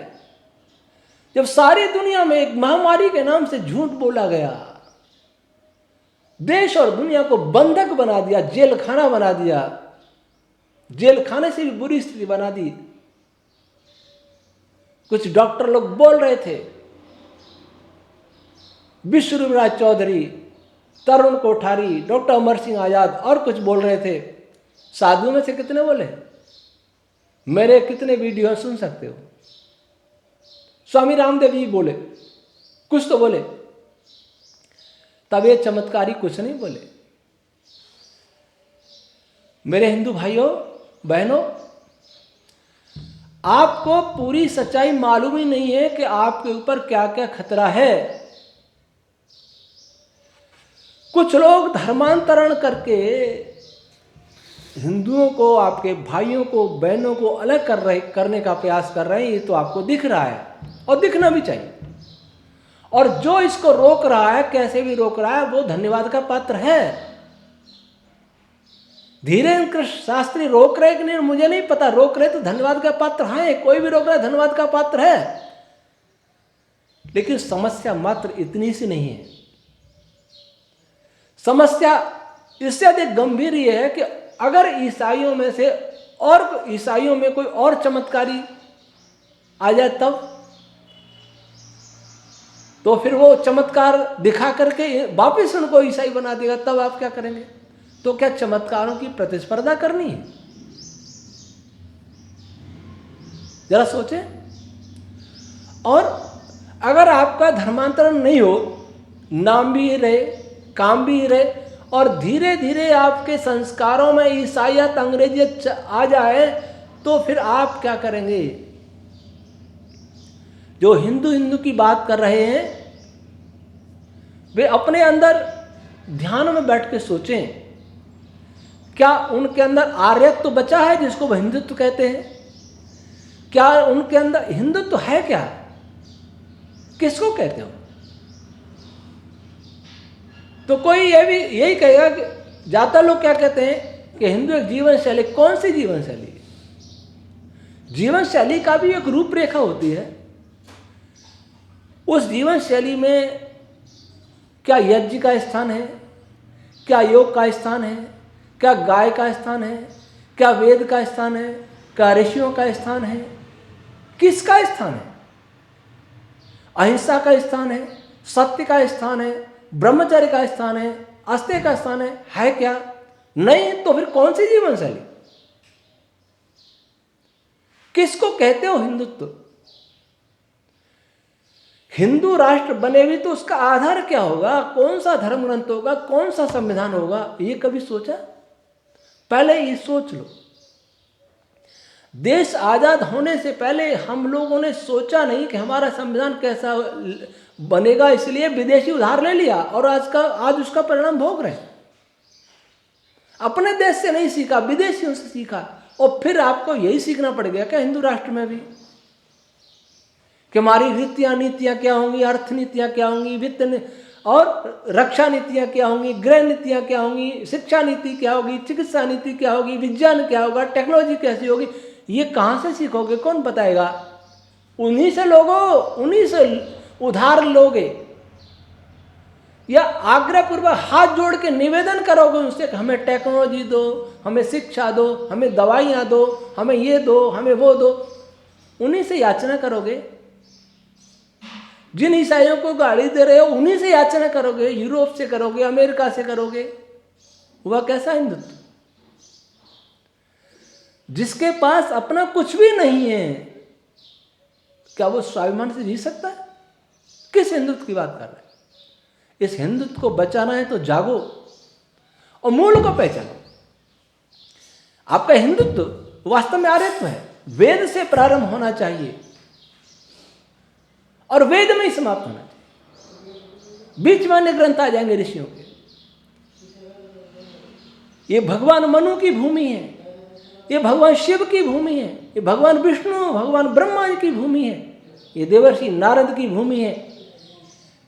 जब सारी दुनिया में एक महामारी के नाम से झूठ बोला गया, देश और दुनिया को बंधक बना दिया, जेल खाना बना दिया, जेल खाने से भी बुरी स्थिति बना दी। कुछ डॉक्टर लोग बोल रहे थे, विश्वराज चौधरी, तरुण कोठारी, डॉक्टर अमर सिंह आजाद और कुछ बोल रहे थे। साधुओं में से कितने बोले? मेरे कितने वीडियो सुन सकते हो। स्वामी रामदेव जी बोले, कुछ तो बोले। तब ये चमत्कारी कुछ नहीं बोले। मेरे हिंदू भाइयों बहनों, आपको पूरी सच्चाई मालूम ही नहीं है कि आपके ऊपर क्या क्या खतरा है। कुछ लोग धर्मांतरण करके हिंदुओं को, आपके भाइयों को, बहनों को अलग करने का प्रयास कर रहे हैं। ये तो आपको दिख रहा है और दिखना भी चाहिए। और जो इसको रोक रहा है, कैसे भी रोक रहा है, वो धन्यवाद का पात्र है। धीरेन्द्र कृष्ण शास्त्री रोक रहे कि नहीं मुझे नहीं पता, रोक रहे तो धन्यवाद का पात्र है, कोई भी रोक रहा है धन्यवाद का पात्र है। लेकिन समस्या मात्र इतनी सी नहीं है, समस्या इससे अधिक गंभीर यह है कि अगर ईसाइयों में से और ईसाइयों में कोई और चमत्कारी आ जाए तब, तो फिर वो चमत्कार दिखा करके वापिस उनको ईसाई बना देगा, तब आप क्या करेंगे? तो क्या चमत्कारों की प्रतिस्पर्धा करनी है? जरा सोचें। और अगर आपका धर्मांतरण नहीं हो, नाम भी रहे, काम भी रहे, और धीरे धीरे आपके संस्कारों में ईसाइयत अंग्रेजियत आ जाए, तो फिर आप क्या करेंगे? जो हिंदू हिंदू की बात कर रहे हैं वे अपने अंदर ध्यान में बैठ के सोचें, क्या उनके अंदर आर्यत्व तो बचा है जिसको वह हिंदुत्व कहते हैं? क्या उनके अंदर हिंदुत्व है? क्या किसको कहते हो? तो कोई ये भी यही कहेगा कि ज्यादातर लोग क्या कहते हैं कि हिंदू एक जीवन शैली। कौन सी जीवन शैली? जीवन शैली का भी एक रूपरेखा होती है। उस जीवन शैली में क्या यज्ञ का स्थान है? क्या योग का स्थान है? क्या गाय का स्थान है? क्या वेद का स्थान है? क्या ऋषियों का स्थान है? किसका स्थान है? अहिंसा का स्थान है? सत्य का स्थान है? ब्रह्मचर्य का स्थान है? अस्तेय का स्थान है क्या? नहीं, तो फिर कौन सी जीवन शैली? किसको कहते हो हिंदुत्व? हिंदू राष्ट्र बने भी तो उसका आधार क्या होगा? कौन सा धर्म ग्रंथ होगा? कौन सा संविधान होगा? ये कभी सोचा? पहले ये सोच लो। देश आजाद होने से पहले हम लोगों ने सोचा नहीं कि हमारा संविधान कैसा बनेगा, इसलिए विदेशी उधार ले लिया और आज उसका परिणाम भोग रहे हैं। अपने देश से नहीं सीखा, विदेशियों से सीखा, और फिर आपको यही सीखना पड़ गया क्या हिंदू राष्ट्र में भी कि हमारी रीतियां नीतियां क्या होंगी, अर्थ नीतियां क्या होंगी, वित्त और रक्षा नीतियां क्या होंगी, गृह नीतियां क्या होंगी, शिक्षा नीति क्या होगी, चिकित्सा नीति क्या होगी, विज्ञान क्या होगा, टेक्नोलॉजी कैसी होगी? ये कहाँ से सीखोगे? कौन बताएगा? उन्हीं से लोगो, उन्हीं से उधार लोगे या आग्रह पूर्वक हाथ जोड़ के निवेदन करोगे उनसे कि हमें टेक्नोलॉजी दो, हमें शिक्षा दो, हमें दवाइयाँ दो, हमें ये दो, हमें वो दो। उन्हीं से याचना करोगे। जिन ईसाइयों को गाड़ी दे रहे हो उन्हीं से याचना करोगे, यूरोप से करोगे, अमेरिका से करोगे। हुआ कैसा हिंदुत्व? जिसके पास अपना कुछ भी नहीं है, क्या वो स्वाभिमान से जी सकता है? किस हिंदुत्व की बात कर रहे हैं? इस हिंदुत्व को बचाना है तो जागो और मूल को पहचानो। आपका हिंदुत्व वास्तव में आर्यत्व है, वेद से प्रारंभ होना चाहिए और वेद में ही समाप्त होना चाहिए। बीच में अन्य ग्रंथ आ जाएंगे ऋषियों के। ये भगवान मनु की भूमि है, ये भगवान शिव की भूमि है, ये भगवान विष्णु भगवान ब्रह्मा जी की भूमि है, ये देवर्षि नारद की भूमि है,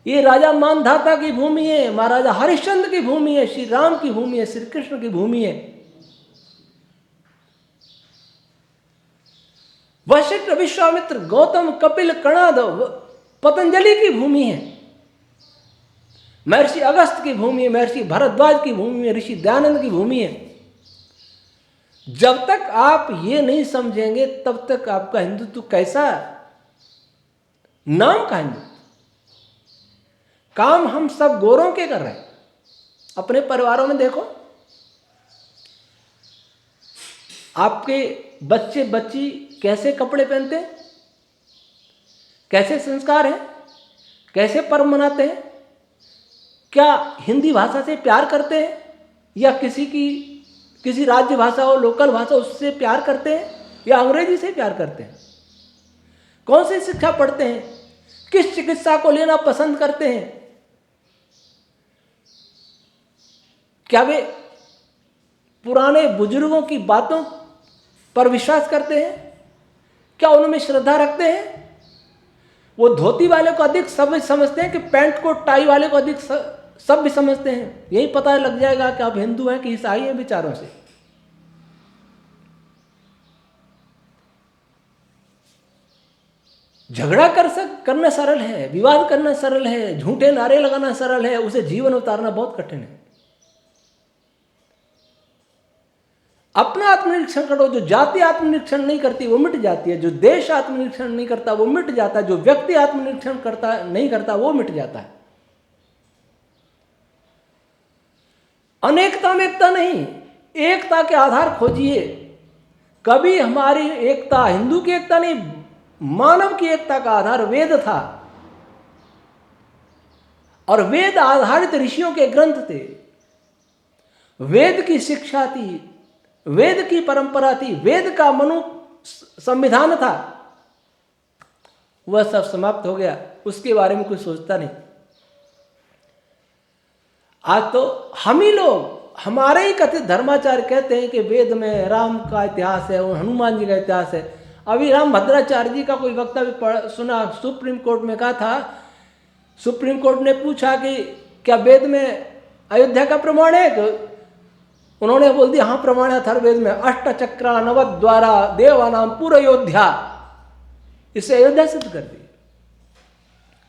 ये राजा मानधाता की भूमि है, महाराजा हरिश्चंद्र की भूमि है, श्री राम की भूमि है, श्री कृष्ण की भूमि है, वशिष्ठ विश्वामित्र गौतम कपिल कणाद पतंजलि की भूमि है, महर्षि अगस्त की भूमि है, महर्षि भारद्वाज की भूमि है, ऋषि दयानंद की भूमि है। जब तक आप ये नहीं समझेंगे तब तक आपका हिंदुत्व कैसा नाम का हिंदुत्व? काम हम सब गोरों के कर रहे हैं। अपने परिवारों में देखो, आपके बच्चे बच्ची कैसे कपड़े पहनते हैं, कैसे संस्कार हैं, कैसे पर्व मनाते हैं, क्या हिंदी भाषा से प्यार करते हैं या किसी राज्य भाषा हो, लोकल भाषा उससे प्यार करते हैं या अंग्रेजी से प्यार करते हैं? कौन सी शिक्षा पढ़ते हैं? किस चिकित्सा को लेना पसंद करते हैं? क्या वे पुराने बुजुर्गों की बातों पर विश्वास करते हैं? क्या उनमें श्रद्धा रखते हैं? वो धोती वाले को अधिक सब समझते हैं कि पैंट को टाई वाले को अधिक सब भी समझते हैं? यही पता लग जाएगा कि आप हिंदू हैं कि ईसाई हैं विचारों से। झगड़ा करना सरल है, विवाद करना सरल है, झूठे नारे लगाना सरल है, उसे जीवन उतारना बहुत कठिन है। अपना आत्मनिरीक्षण करो। जो जाति आत्मनिरीक्षण नहीं करती वो मिट जाती है, जो देश आत्मनिरीक्षण नहीं करता वो मिट जाता है, जो व्यक्ति आत्मनिरीक्षण नहीं करता वो मिट जाता है। अनेकता में एकता नहीं, एकता के आधार खोजिए। कभी हमारी एकता हिंदू की एकता नहीं, मानव की एकता का आधार वेद था, और वेद आधारित ऋषियों के ग्रंथ थे, वेद की शिक्षा थी, वेद की परंपरा थी, वेद का मनु संविधान था। वह सब समाप्त हो गया, उसके बारे में कोई सोचता नहीं। आज तो हम ही लोग, हमारे ही कथित धर्माचार्य कहते हैं कि वेद में राम का इतिहास है और हनुमान जी का इतिहास है। अभी राम भद्राचार्य जी का कोई वक्तव्य सुना, सुप्रीम कोर्ट में कहा था, सुप्रीम कोर्ट ने पूछा कि क्या वेद में अयोध्या का प्रमाण है? तो उन्होंने बोल दिया हाँ प्रमाण है अथर्ववेद में, अष्टचक्रा नवद्वारा देवानाम पूर्व अयोध्या, इसे अयोध्या सिद्ध कर दी।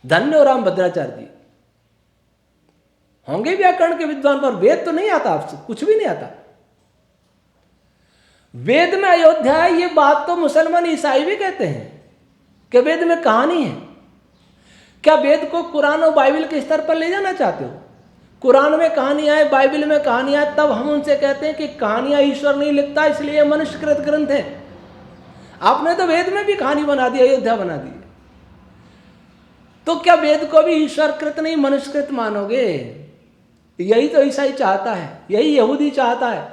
धन्य हो राम भद्राचार्य जी। होंगे व्याकरण के विद्वान पर वेद तो नहीं आता, आपसे कुछ भी नहीं आता। वेद में अयोध्या है, ये बात तो मुसलमान ईसाई भी कहते हैं कि वेद में कहानी है। क्या वेद को कुरान और बाइबल के स्तर पर ले जाना चाहते हो? कुरान में कहानियां है, बाइबल में कहानियां है, तब हम उनसे कहते हैं कि कहानियां ईश्वर नहीं लिखता, इसलिए मनुष्यकृत ग्रंथ है। आपने तो वेद में भी कहानी बना दी, अयोध्या बना दी। तो क्या वेद को भी ईश्वरकृत नहीं मनुष्यकृत मानोगे? यही तो ईसाई चाहता है, यही यहूदी चाहता है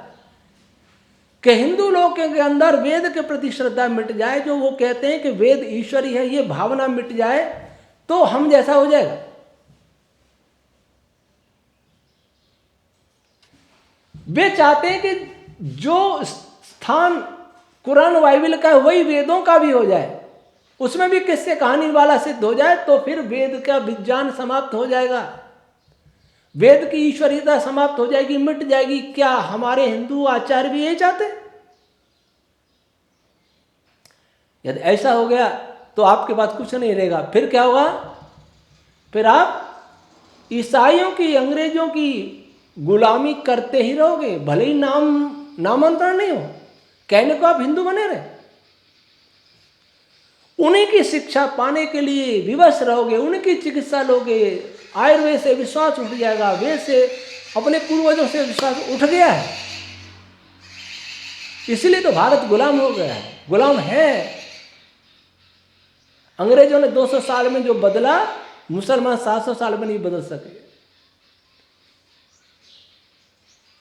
कि हिंदू लोगों के अंदर वेद के प्रति श्रद्धा मिट जाए। जो वो कहते हैं कि वेद ईश्वरी है, ये भावना मिट जाए तो हम जैसा हो जाएगा। वे चाहते हैं कि जो स्थान कुरान बाइबल का है वही वेदों का भी हो जाए, उसमें भी किससे कहानी वाला सिद्ध हो जाए, तो फिर वेद का विज्ञान समाप्त हो जाएगा, वेद की ईश्वरीयता समाप्त हो जाएगी, मिट जाएगी। क्या हमारे हिंदू आचार्य भी यही चाहते? यदि ऐसा हो गया तो आपके पास कुछ नहीं रहेगा। फिर क्या होगा? फिर आप ईसाइयों की, अंग्रेजों की गुलामी करते ही रहोगे, भले ही नामांतरण नहीं हो, कहने को आप हिंदू बने रहे। उन्हीं की शिक्षा पाने के लिए विवश रहोगे, उनकी चिकित्सा लोगे, आयुर्वेद से विश्वास उठ जाएगा, वेद से, अपने पूर्वजों से विश्वास उठ गया है। इसलिए तो भारत गुलाम हो गया है, गुलाम है। अंग्रेजों ने 200 साल में जो बदला, मुसलमान 700 साल में नहीं बदल सके।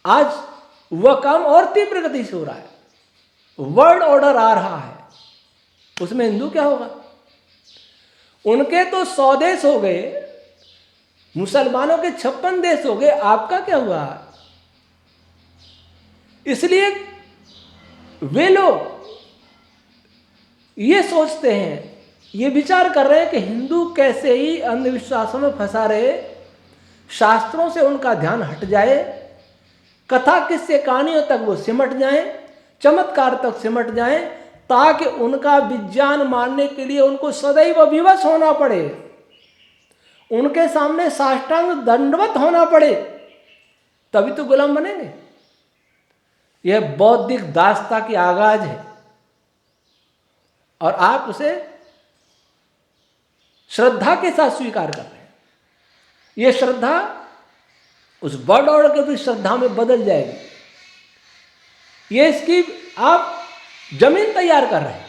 आज वह काम और तीव्र गति से हो रहा है, वर्ल्ड ऑर्डर आ रहा है, उसमें हिंदू क्या होगा? उनके तो 100 देश हो गए, मुसलमानों के 56 देश हो गए, आपका क्या हुआ? इसलिए वे लोग ये सोचते हैं, ये विचार कर रहे हैं कि हिंदू कैसे ही अंधविश्वासों में फंसा रहे, शास्त्रों से उनका ध्यान हट जाए, कथा किस्से कहानियों तक वो सिमट जाएं, चमत्कार तक सिमट जाएं, ताकि उनका विज्ञान मानने के लिए उनको सदैव विवश होना पड़े, उनके सामने साष्टांग दंडवत होना पड़े, तभी तो गुलाम बनेंगे। यह बौद्धिक दासता की आगाज है और आप उसे श्रद्धा के साथ स्वीकार कर रहे हैं। यह श्रद्धा उस वर्ल्ड ऑर्डर के भी श्रद्धा में बदल जाएगी। ये इसकी आप जमीन तैयार कर रहे हैं।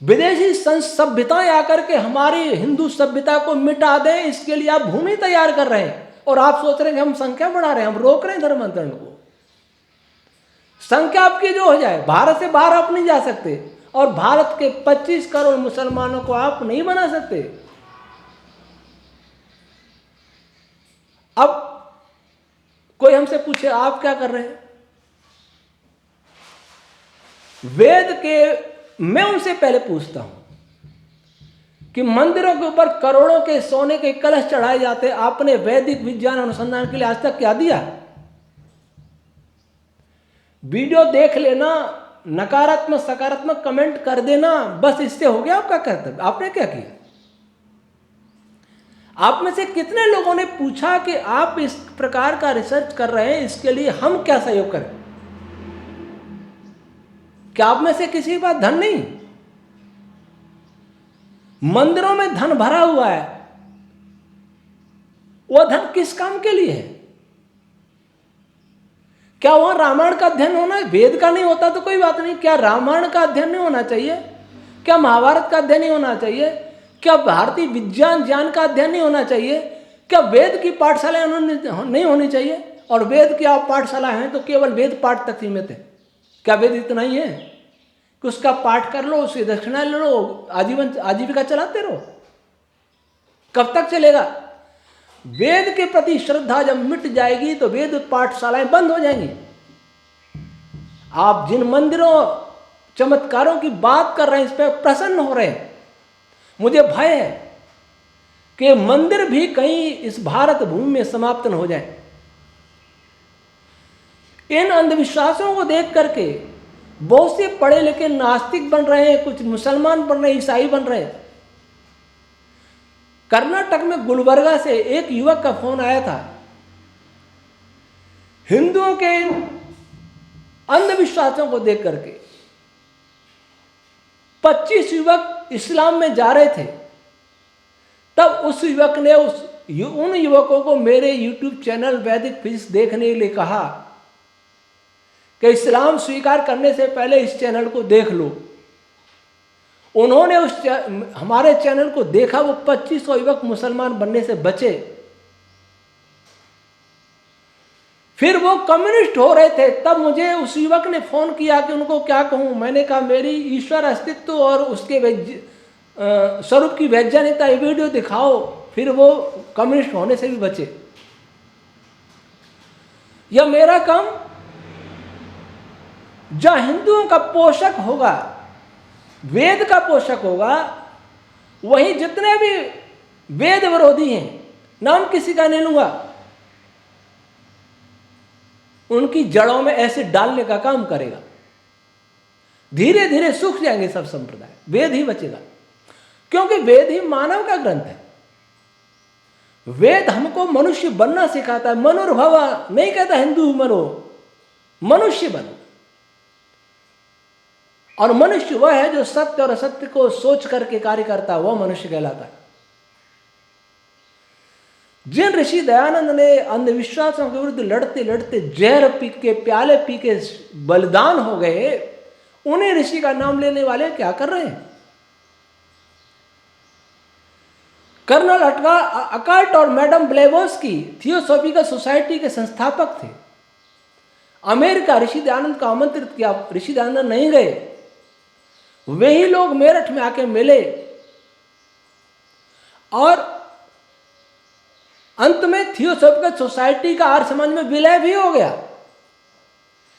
विदेशी सभ्यताएं आकर के हमारी हिंदू सभ्यता को मिटा दें, इसके लिए आप भूमि तैयार कर रहे हैं। और आप सोच रहे हैं कि हम संख्या बढ़ा रहे हैं, हम रोक रहे हैं धर्मांतरण को। संख्या आपकी जो हो जाए, भारत से बाहर आप नहीं जा सकते, और भारत के 25 करोड़ मुसलमानों को आप नहीं बना सकते। अब कोई हमसे पूछे आप क्या कर रहे हैं? वेद के, मैं उनसे पहले पूछता हूं कि मंदिरों के ऊपर करोड़ों के सोने के कलश चढ़ाए जाते, आपने वैदिक विज्ञान अनुसंधान के लिए आज तक क्या दिया? वीडियो देख लेना, नकारात्मक सकारात्मक कमेंट कर देना, बस इससे हो गया आपका कर्तव्य। आपने क्या किया? आप में से कितने लोगों ने पूछा कि आप इस प्रकार का रिसर्च कर रहे हैं, इसके लिए हम क्या सहयोग करें? क्या आप में से किसी के पास धन नहीं? मंदिरों में धन भरा हुआ है, वह धन किस काम के लिए है? क्या वहां रामायण का अध्ययन होना है? वेद का नहीं होता तो कोई बात नहीं, क्या रामायण का अध्ययन नहीं होना चाहिए? क्या महाभारत का अध्ययन नहीं होना चाहिए? क्या भारतीय विज्ञान ज्ञान का अध्ययन नहीं होना चाहिए? क्या वेद की पाठशालाएं नहीं होनी चाहिए? और वेद की आप पाठशाला हैं तो केवल वेद पाठ तक सीमित है। क्या वेद इतना ही है कि उसका पाठ कर लो, उसकी दक्षिणा ले लो, आजीविका चलाते रहो? कब तक चलेगा? वेद के प्रति श्रद्धा जब मिट जाएगी तो वेद पाठशालाएं बंद हो जाएंगी। आप जिन मंदिरों चमत्कारों की बात कर रहे हैं, इस पर प्रसन्न हो रहे हैं। मुझे भय है कि मंदिर भी कहीं इस भारत भूमि में समाप्त न हो जाए। इन अंधविश्वासों को देख करके बहुत से पढ़े लिखे नास्तिक बन रहे हैं, कुछ मुसलमान बन रहे हैं, ईसाई बन रहे हैं। कर्नाटक में गुलबर्गा से एक युवक का फोन आया था। हिंदुओं के अंधविश्वासों को देख करके 25 युवक इस्लाम में जा रहे थे। तब उस युवक ने उन युवकों को मेरे YouTube चैनल वैदिक फिजिक्स देखने के लिए कहा कि इस्लाम स्वीकार करने से पहले इस चैनल को देख लो। उन्होंने हमारे चैनल को देखा, वो 2500 युवक मुसलमान बनने से बचे। फिर वो कम्युनिस्ट हो रहे थे। तब मुझे उस युवक ने फोन किया कि उनको क्या कहूं। मैंने कहा मेरी ईश्वर अस्तित्व और उसके स्वरूप की वैज्ञानिकता ये वीडियो दिखाओ। फिर वो कम्युनिस्ट होने से भी बचे। यह मेरा काम जहां हिंदुओं का पोषक होगा, वेद का पोषक होगा, वहीं जितने भी वेद विरोधी हैं, नाम किसी का नहीं लूंगा, उनकी जड़ों में एसिड डालने का काम करेगा। धीरे धीरे सूख जाएंगे सब संप्रदाय, वेद ही बचेगा। क्योंकि वेद ही मानव का ग्रंथ है। वेद हमको मनुष्य बनना सिखाता है। मनुर्भव नहीं कहता हिंदू मनो, मनुष्य बनो। और मनुष्य वह है जो सत्य और असत्य को सोच करके कार्य करता है, वह मनुष्य कहलाता है। जिन ऋषि दयानंद ने अंधविश्वासों के विरुद्ध लड़ते लड़ते जहर पी के, प्याले पी के बलिदान हो गए, उन्हीं ऋषि का नाम लेने वाले क्या कर रहे हैं? कर्नल अकाल्ट और मैडम ब्लेवोस्की थियोसॉफिकल सोसाइटी के संस्थापक थे। अमेरिका ऋषि दयानंद का आमंत्रित किया, ऋषि दयानंद नहीं गए। वही लोग मेरठ में आके मिले और अंत में थियोसॉफिकल सोसाइटी का आर्य समाज में विलय भी हो गया।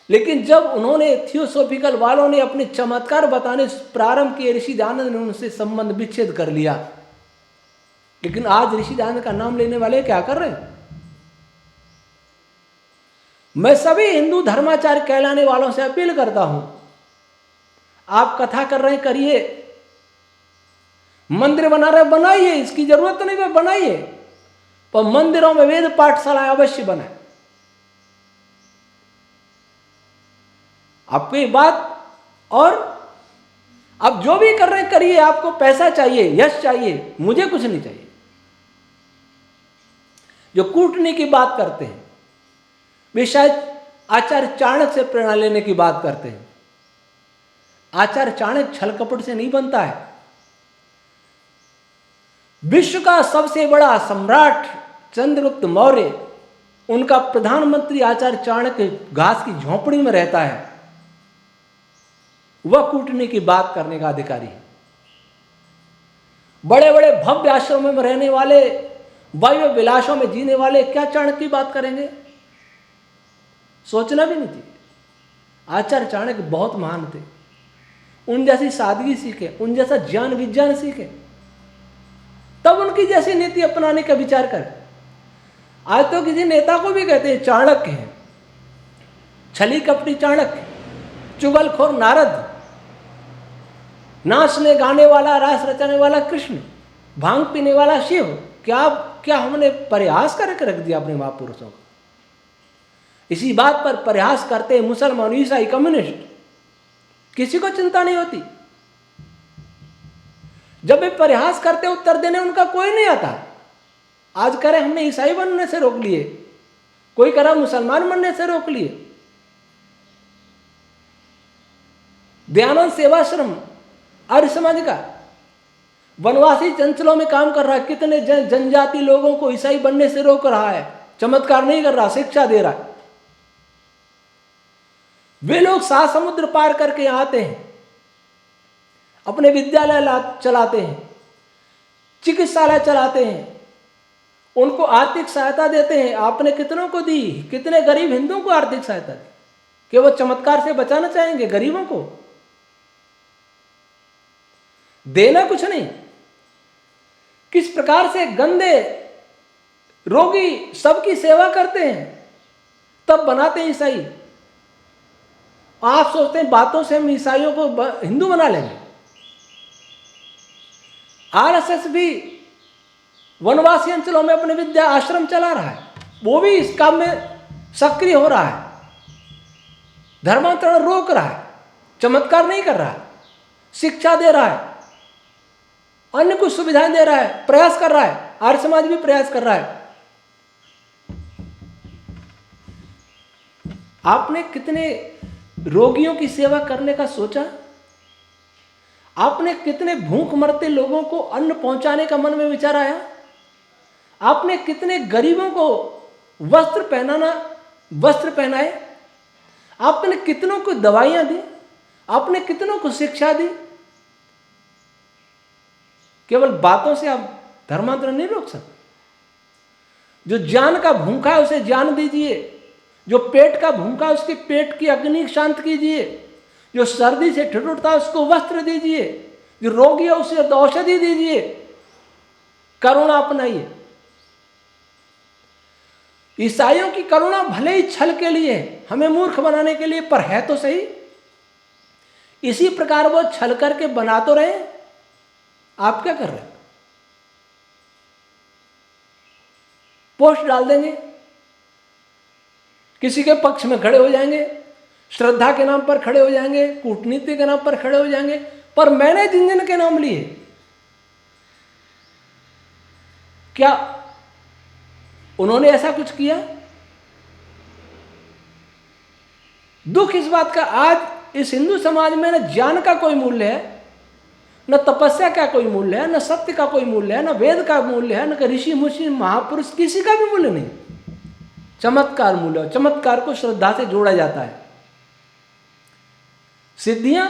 लेकिन जब उन्होंने थियोसॉफिकल वालों ने अपने चमत्कार बताने प्रारंभ किए, ऋषि दयानंद ने उनसे संबंध विच्छेद कर लिया। लेकिन आज ऋषि दयानंद का नाम लेने वाले क्या कर रहे हैं? मैं सभी हिंदू धर्माचार्य कहलाने वालों से अपील करता हूं, आप कथा कर रहे हैं करिए, मंदिर बना रहे बनाइए, इसकी जरूरत नहीं है बनाइए, पर मंदिरों में वेद पाठशालाएं अवश्य बनाए। आपकी बात। और आप जो भी कर रहे हैं करिए, आपको पैसा चाहिए, यश चाहिए, मुझे कुछ नहीं चाहिए। जो कूटनी की बात करते हैं वे शायद आचार्य चाणक्य से प्रेरणा लेने की बात करते हैं। आचार्य चाणक्य छल कपट से नहीं बनता है। विश्व का सबसे बड़ा सम्राट चंद्रगुप्त मौर्य, उनका प्रधानमंत्री आचार्य चाणक्य घास की झोंपड़ी में रहता है। वह कूटनी की बात करने का अधिकारी है। बड़े बड़े भव्य आश्रमों में रहने वाले, वायु विलासों में जीने वाले क्या चाणक्य की बात करेंगे? सोचना भी नहीं चाहिए। आचार्य चाणक्य बहुत महान थे। उन जैसी सादगी सीखे, उन जैसा ज्ञान विज्ञान सीखे, तब उनकी जैसी नीति अपनाने का विचार करें। आज तो किसी नेता को भी कहते हैं चाणक्य है, छली कपटी चाणक्य। चुगलखोर नारद, नाचने गाने वाला, रास रचाने वाला कृष्ण, भांग पीने वाला शिव। क्या हमने परिहास करके रख दिया अपने महापुरुषों को? इसी बात पर परिहास करते मुसलमान, ईसाई, कम्युनिस्ट, किसी को चिंता नहीं होती। जब वे परिहास करते उत्तर देने उनका कोई नहीं आता। आज करें हमने ईसाई बनने से रोक लिए, कोई करा मुसलमान बनने से रोक लिए। दयानंद सेवाश्रम आर्य समाज का वनवासी चंचलों में काम कर रहा है, कितने जनजाति लोगों को ईसाई बनने से रोक रहा है। चमत्कार नहीं कर रहा, शिक्षा दे रहा है। वे लोग 7 समुद्र पार करके आते हैं, अपने विद्यालय चलाते हैं, चिकित्सालय चलाते हैं, उनको आर्थिक सहायता देते हैं। आपने कितनों को दी? कितने गरीब हिंदुओं को आर्थिक सहायता दी? कि वो चमत्कार से बचाना चाहेंगे गरीबों को? देना कुछ नहीं। किस प्रकार से गंदे रोगी सबकी सेवा करते हैं, तब बनाते हैं ईसाई। आप सोचते हैं बातों से हम ईसाइयों को हिंदू बना लेंगे? आरएसएस भी वनवासी अंचलों में अपने विद्या आश्रम चला रहा है, वो भी इस काम में सक्रिय हो रहा है, धर्मांतरण रोक रहा है, चमत्कार नहीं कर रहा है, शिक्षा दे रहा है, अन्य कुछ सुविधाएं दे रहा है, प्रयास कर रहा है। आर्य समाज भी प्रयास कर रहा है। आपने कितने रोगियों की सेवा करने का सोचा? आपने कितने भूख मरते लोगों को अन्न पहुंचाने का मन में विचार आया? आपने कितने गरीबों को वस्त्र पहनाए? आपने कितनों को दवाइयां दी? आपने कितनों को शिक्षा दी? केवल बातों से आप धर्मांतरण नहीं रोक सकते। जो ज्ञान का भूखा है उसे ज्ञान दीजिए, जो पेट का भूखा है उसके पेट की अग्नि शांत कीजिए, जो सर्दी से ठिठुरता है उसको वस्त्र दीजिए, जो रोगी है उसे औषधि दीजिए, करुणा अपनाइए। ईसाइयों की करुणा भले ही छल के लिए, हमें मूर्ख बनाने के लिए, पर है तो सही। इसी प्रकार वो छल करके बना तो रहे, आप क्या कर रहे हैं? पोस्ट डाल देंगे, किसी के पक्ष में खड़े हो जाएंगे, श्रद्धा के नाम पर खड़े हो जाएंगे, कूटनीति के नाम पर खड़े हो जाएंगे, पर मैंने जिन जिन के नाम लिए, क्या उन्होंने ऐसा कुछ किया? दुख इस बात का, आज इस हिंदू समाज में न ज्ञान का कोई मूल्य है, न तपस्या का कोई मूल्य है, न सत्य का कोई मूल्य है, न वेद का मूल्य है, न ऋषि मुनि महापुरुष किसी का भी मूल्य नहीं। चमत्कार मूल्य, और चमत्कार को श्रद्धा से जोड़ा जाता है। सिद्धियां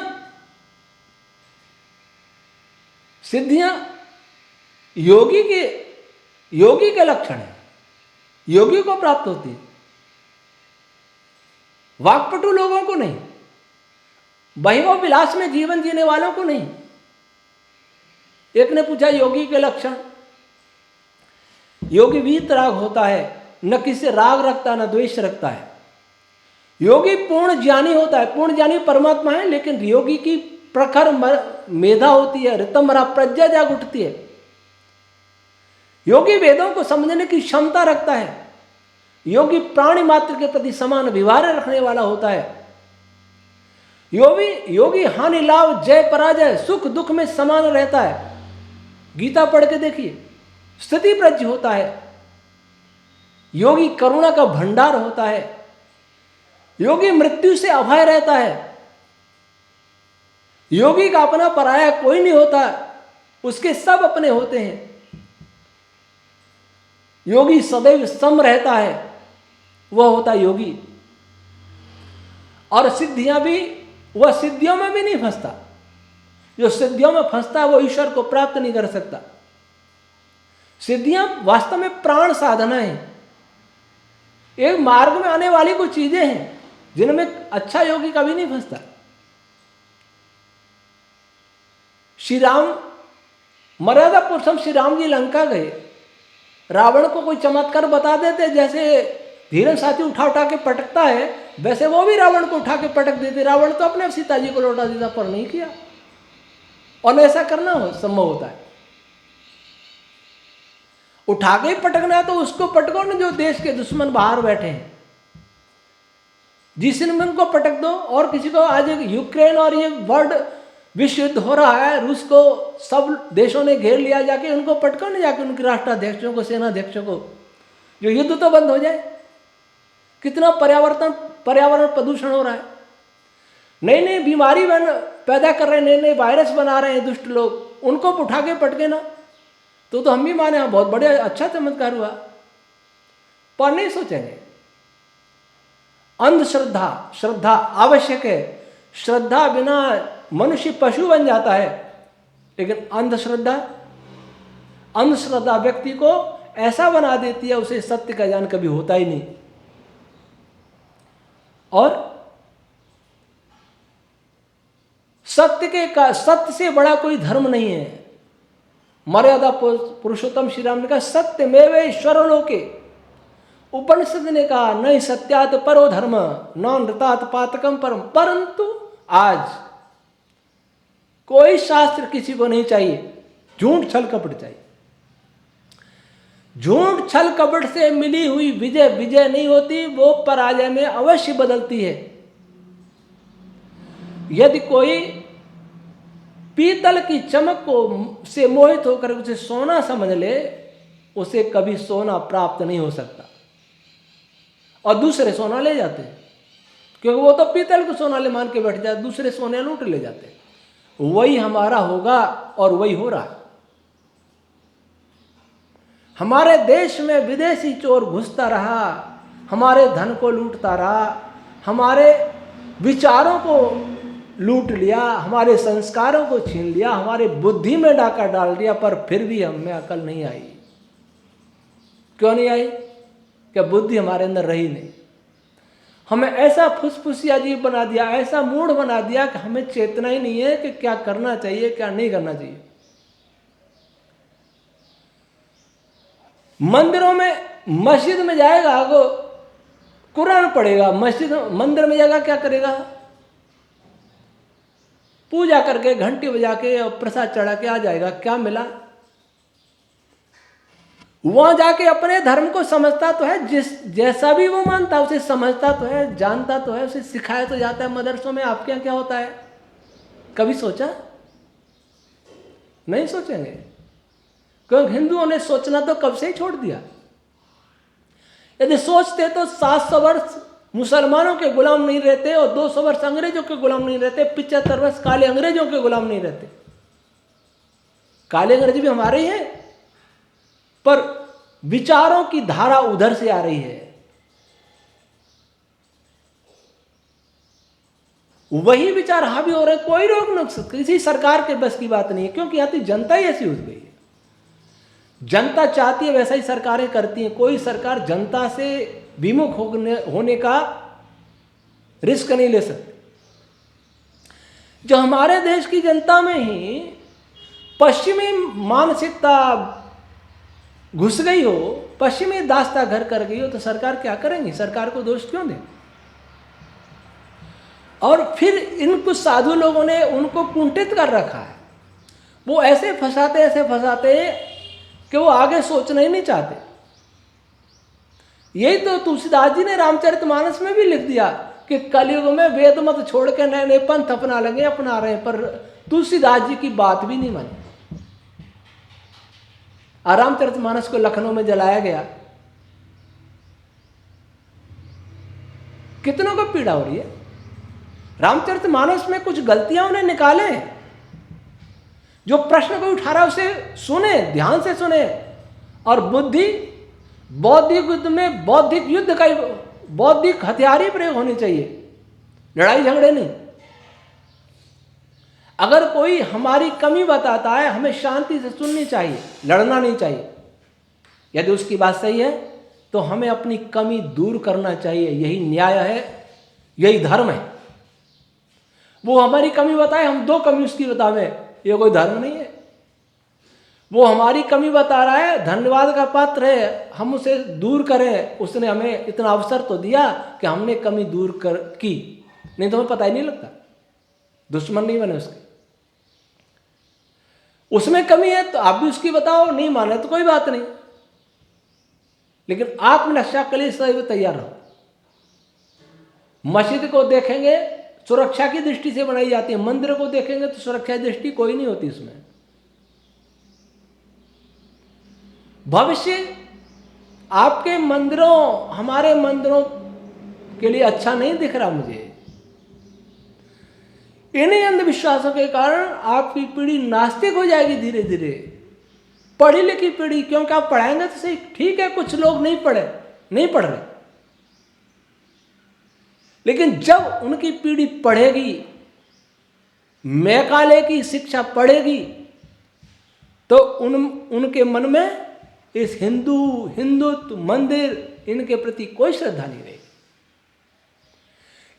योगी के लक्षण है, योगी को प्राप्त होती है, वाक्पटु लोगों को नहीं, वैभव विलास में जीवन जीने वालों को नहीं। एक ने पूछा योगी के लक्षण। योगी वीतराग होता है, न किसी राग रखता न द्वेष रखता है। योगी पूर्ण ज्ञानी होता है, पूर्ण ज्ञानी परमात्मा है, लेकिन योगी की प्रखर मेधा होती है, ऋतमरा प्रज्ञा जाग उठती है। योगी वेदों को समझने की क्षमता रखता है। योगी प्राणी मात्र के प्रति समान व्यवहार रखने वाला होता है। योगी हानि लाभ जय पराजय सुख दुख में समान रहता है। गीता पढ़ के देखिए, स्थिति प्रज्ञ होता है। योगी करुणा का भंडार होता है। योगी मृत्यु से अभय रहता है। योगी का अपना पराया कोई नहीं होता, उसके सब अपने होते हैं। योगी सदैव सम रहता है, वह होता योगी। और सिद्धियां भी, वह सिद्धियों में भी नहीं फंसता। जो सिद्धियों में फंसता है वो ईश्वर को प्राप्त नहीं कर सकता। सिद्धियां वास्तव में प्राण साधना है, एक मार्ग में आने वाली कुछ चीजें हैं जिनमें अच्छा योगी कभी नहीं फंसता। श्री राम, मर्यादा पुरुषोत्तम श्री राम जी लंका गए, रावण को कोई चमत्कार बता देते, जैसे धीरज साथी उठा उठा के पटकता है, वैसे वो भी रावण को उठा के पटक देते, रावण तो अपने सीता जी को लौटा देता, पर नहीं किया। और ऐसा करना संभव होता है। उठा के ही पटकना है तो उसको पटको ना जो देश के दुश्मन बाहर बैठे हैं, जिस दिन उनको पटक दो। और किसी को, आज यूक्रेन और ये वर्ल्ड विश्व युद्ध हो रहा है, रूस को सब देशों ने घेर लिया, जाके उनको पटको ना, जाके उनके राष्ट्राध्यक्षों को, सेनाध्यक्षों को, जो युद्ध तो बंद हो जाए। कितना पर्यावरण प्रदूषण हो रहा है, नई नई बीमारी पैदा कर रहे हैं, नए नए वायरस बना रहे हैं दुष्ट लोग, उनको उठा के पटके ना तो हम भी माने हाँ बहुत बढ़िया, अच्छा चमत्कार हुआ, पर नहीं सोचेंगे। अंधश्रद्धा, श्रद्धा आवश्यक है, श्रद्धा बिना मनुष्य पशु बन जाता है, लेकिन अंधश्रद्धा व्यक्ति को ऐसा बना देती है, उसे सत्य का ज्ञान कभी होता ही नहीं। और सत्य से बड़ा कोई धर्म नहीं है। मर्यादा पुरुषोत्तम श्री राम ने कहा सत्यमेव ईश्वर लोके, उपनिषद ने कहा नहीं सत्यात परो धर्म न नृतात पातकम परम। परंतु आज कोई शास्त्र किसी को नहीं चाहिए, झूठ छल कपट चाहिए। झूठ छल कपट से मिली हुई विजय नहीं होती, वो पराजय में अवश्य बदलती है। यदि कोई पीतल की चमक को से मोहित होकर उसे सोना समझ ले, उसे कभी सोना प्राप्त नहीं हो सकता। और दूसरे सोना ले जाते हैं, क्योंकि वो तो पीतल को सोना ले मान के बैठ जाते, दूसरे सोने लूट ले जाते हैं। वही हमारा होगा और वही हो रहा है। हमारे देश में विदेशी चोर घुसता रहा, हमारे धन को लूटता रहा, हमारे विचारों को लूट लिया, हमारे संस्कारों को छीन लिया, हमारे बुद्धि में डाका डाल दिया, पर फिर भी हमें अकल नहीं आई। क्यों नहीं आई? क्या बुद्धि हमारे अंदर रही नहीं। हमें ऐसा फुसफुसिया जीव बना दिया, ऐसा मूढ़ बना दिया कि हमें चेतना ही नहीं है कि क्या करना चाहिए क्या नहीं करना चाहिए। मंदिरों में, मस्जिद में जाएगा वो कुरान पढ़ेगा, मंदिर में जाएगा क्या करेगा? पूजा करके घंटी बजा के और प्रसाद चढ़ा के आ जाएगा, क्या मिला? वहां जाके अपने धर्म को समझता तो है, जैसा भी वो मानता उसे समझता तो है, जानता तो है, उसे सिखाया तो जाता है। मदरसों में आपके यहाँ क्या होता है, कभी सोचा? नहीं सोचेंगे, क्योंकि हिंदुओं ने सोचना तो कब से ही छोड़ दिया। यदि सोचते तो 700 वर्ष मुसलमानों के गुलाम नहीं रहते और 200 वर्ष अंग्रेजों के गुलाम नहीं रहते, 75 वर्ष काले अंग्रेजों के गुलाम नहीं रहते। काले अंग्रेज भी हमारे ही हैं, पर विचारों की धारा उधर से आ रही है। वही विचार हावी हो रहे, कोई रोक नहीं सकता, किसी सरकार के बस की बात नहीं है, क्योंकि यहां तो जनता ही ऐसी हो गई है। जनता चाहती है वैसा ही सरकारें करती हैं। कोई सरकार जनता से विमुख होने का रिस्क नहीं ले सकती। जो हमारे देश की जनता में ही पश्चिमी मानसिकता घुस गई हो, पश्चिमी दास्ता घर कर गई हो, तो सरकार क्या करेंगी? सरकार को दोष क्यों दें? और फिर इन कुछ साधु लोगों ने उनको कुंठित कर रखा है। वो ऐसे फंसाते कि वो आगे सोचना ही नहीं चाहते। यही तो तुलसीदास जी ने रामचरितमानस में भी लिख दिया कि कलयुग में वेद मत छोड़ के नए नए पंथ अपना रहे हैं, पर तुलसीदास जी की बात भी नहीं मानी। रामचरितमानस को लखनऊ में जलाया गया, कितनों को पीड़ा हो रही है। रामचरितमानस में कुछ गलतियां उन्हें निकाले, जो प्रश्न को उठा रहा उसे सुने, ध्यान से सुने। और बौद्धिक युद्ध में बौद्धिक हथियार ही प्रयोग होनी चाहिए, लड़ाई झगड़े नहीं। अगर कोई हमारी कमी बताता है, हमें शांति से सुननी चाहिए, लड़ना नहीं चाहिए। यदि उसकी बात सही है तो हमें अपनी कमी दूर करना चाहिए। यही न्याय है, यही धर्म है। वो हमारी कमी बताए, हम 2 कमी उसकी बतावें, ये कोई धर्म नहीं है। वो हमारी कमी बता रहा है, धन्यवाद का पात्र है, हम उसे दूर करें। उसने हमें इतना अवसर तो दिया कि हमने कमी दूर की, नहीं तो हमें पता ही नहीं लगता, दुश्मन नहीं बने उसके। उसमें कमी है तो आप भी उसकी बताओ, नहीं माने तो कोई बात नहीं, लेकिन आत्मरक्षा के लिए सदैव तैयार रहो। मस्जिद को देखेंगे सुरक्षा की दृष्टि से बनाई जाती है, मंदिर को देखेंगे तो सुरक्षा दृष्टि कोई नहीं होती उसमें। भविष्य आपके मंदिरों, हमारे मंदिरों के लिए अच्छा नहीं दिख रहा मुझे। इन्हीं अंधविश्वासों के कारण आपकी पीढ़ी नास्तिक हो जाएगी धीरे धीरे। पढ़ी लिखी पीढ़ी, क्योंकि आप पढ़ाएंगे तो सही, ठीक है कुछ लोग नहीं पढ़ रहे, लेकिन जब उनकी पीढ़ी पढ़ेगी, मैकाले की शिक्षा पढ़ेगी, तो उनके मन में इस हिंदुत्व, मंदिर, इनके प्रति कोई श्रद्धा नहीं रहेगी।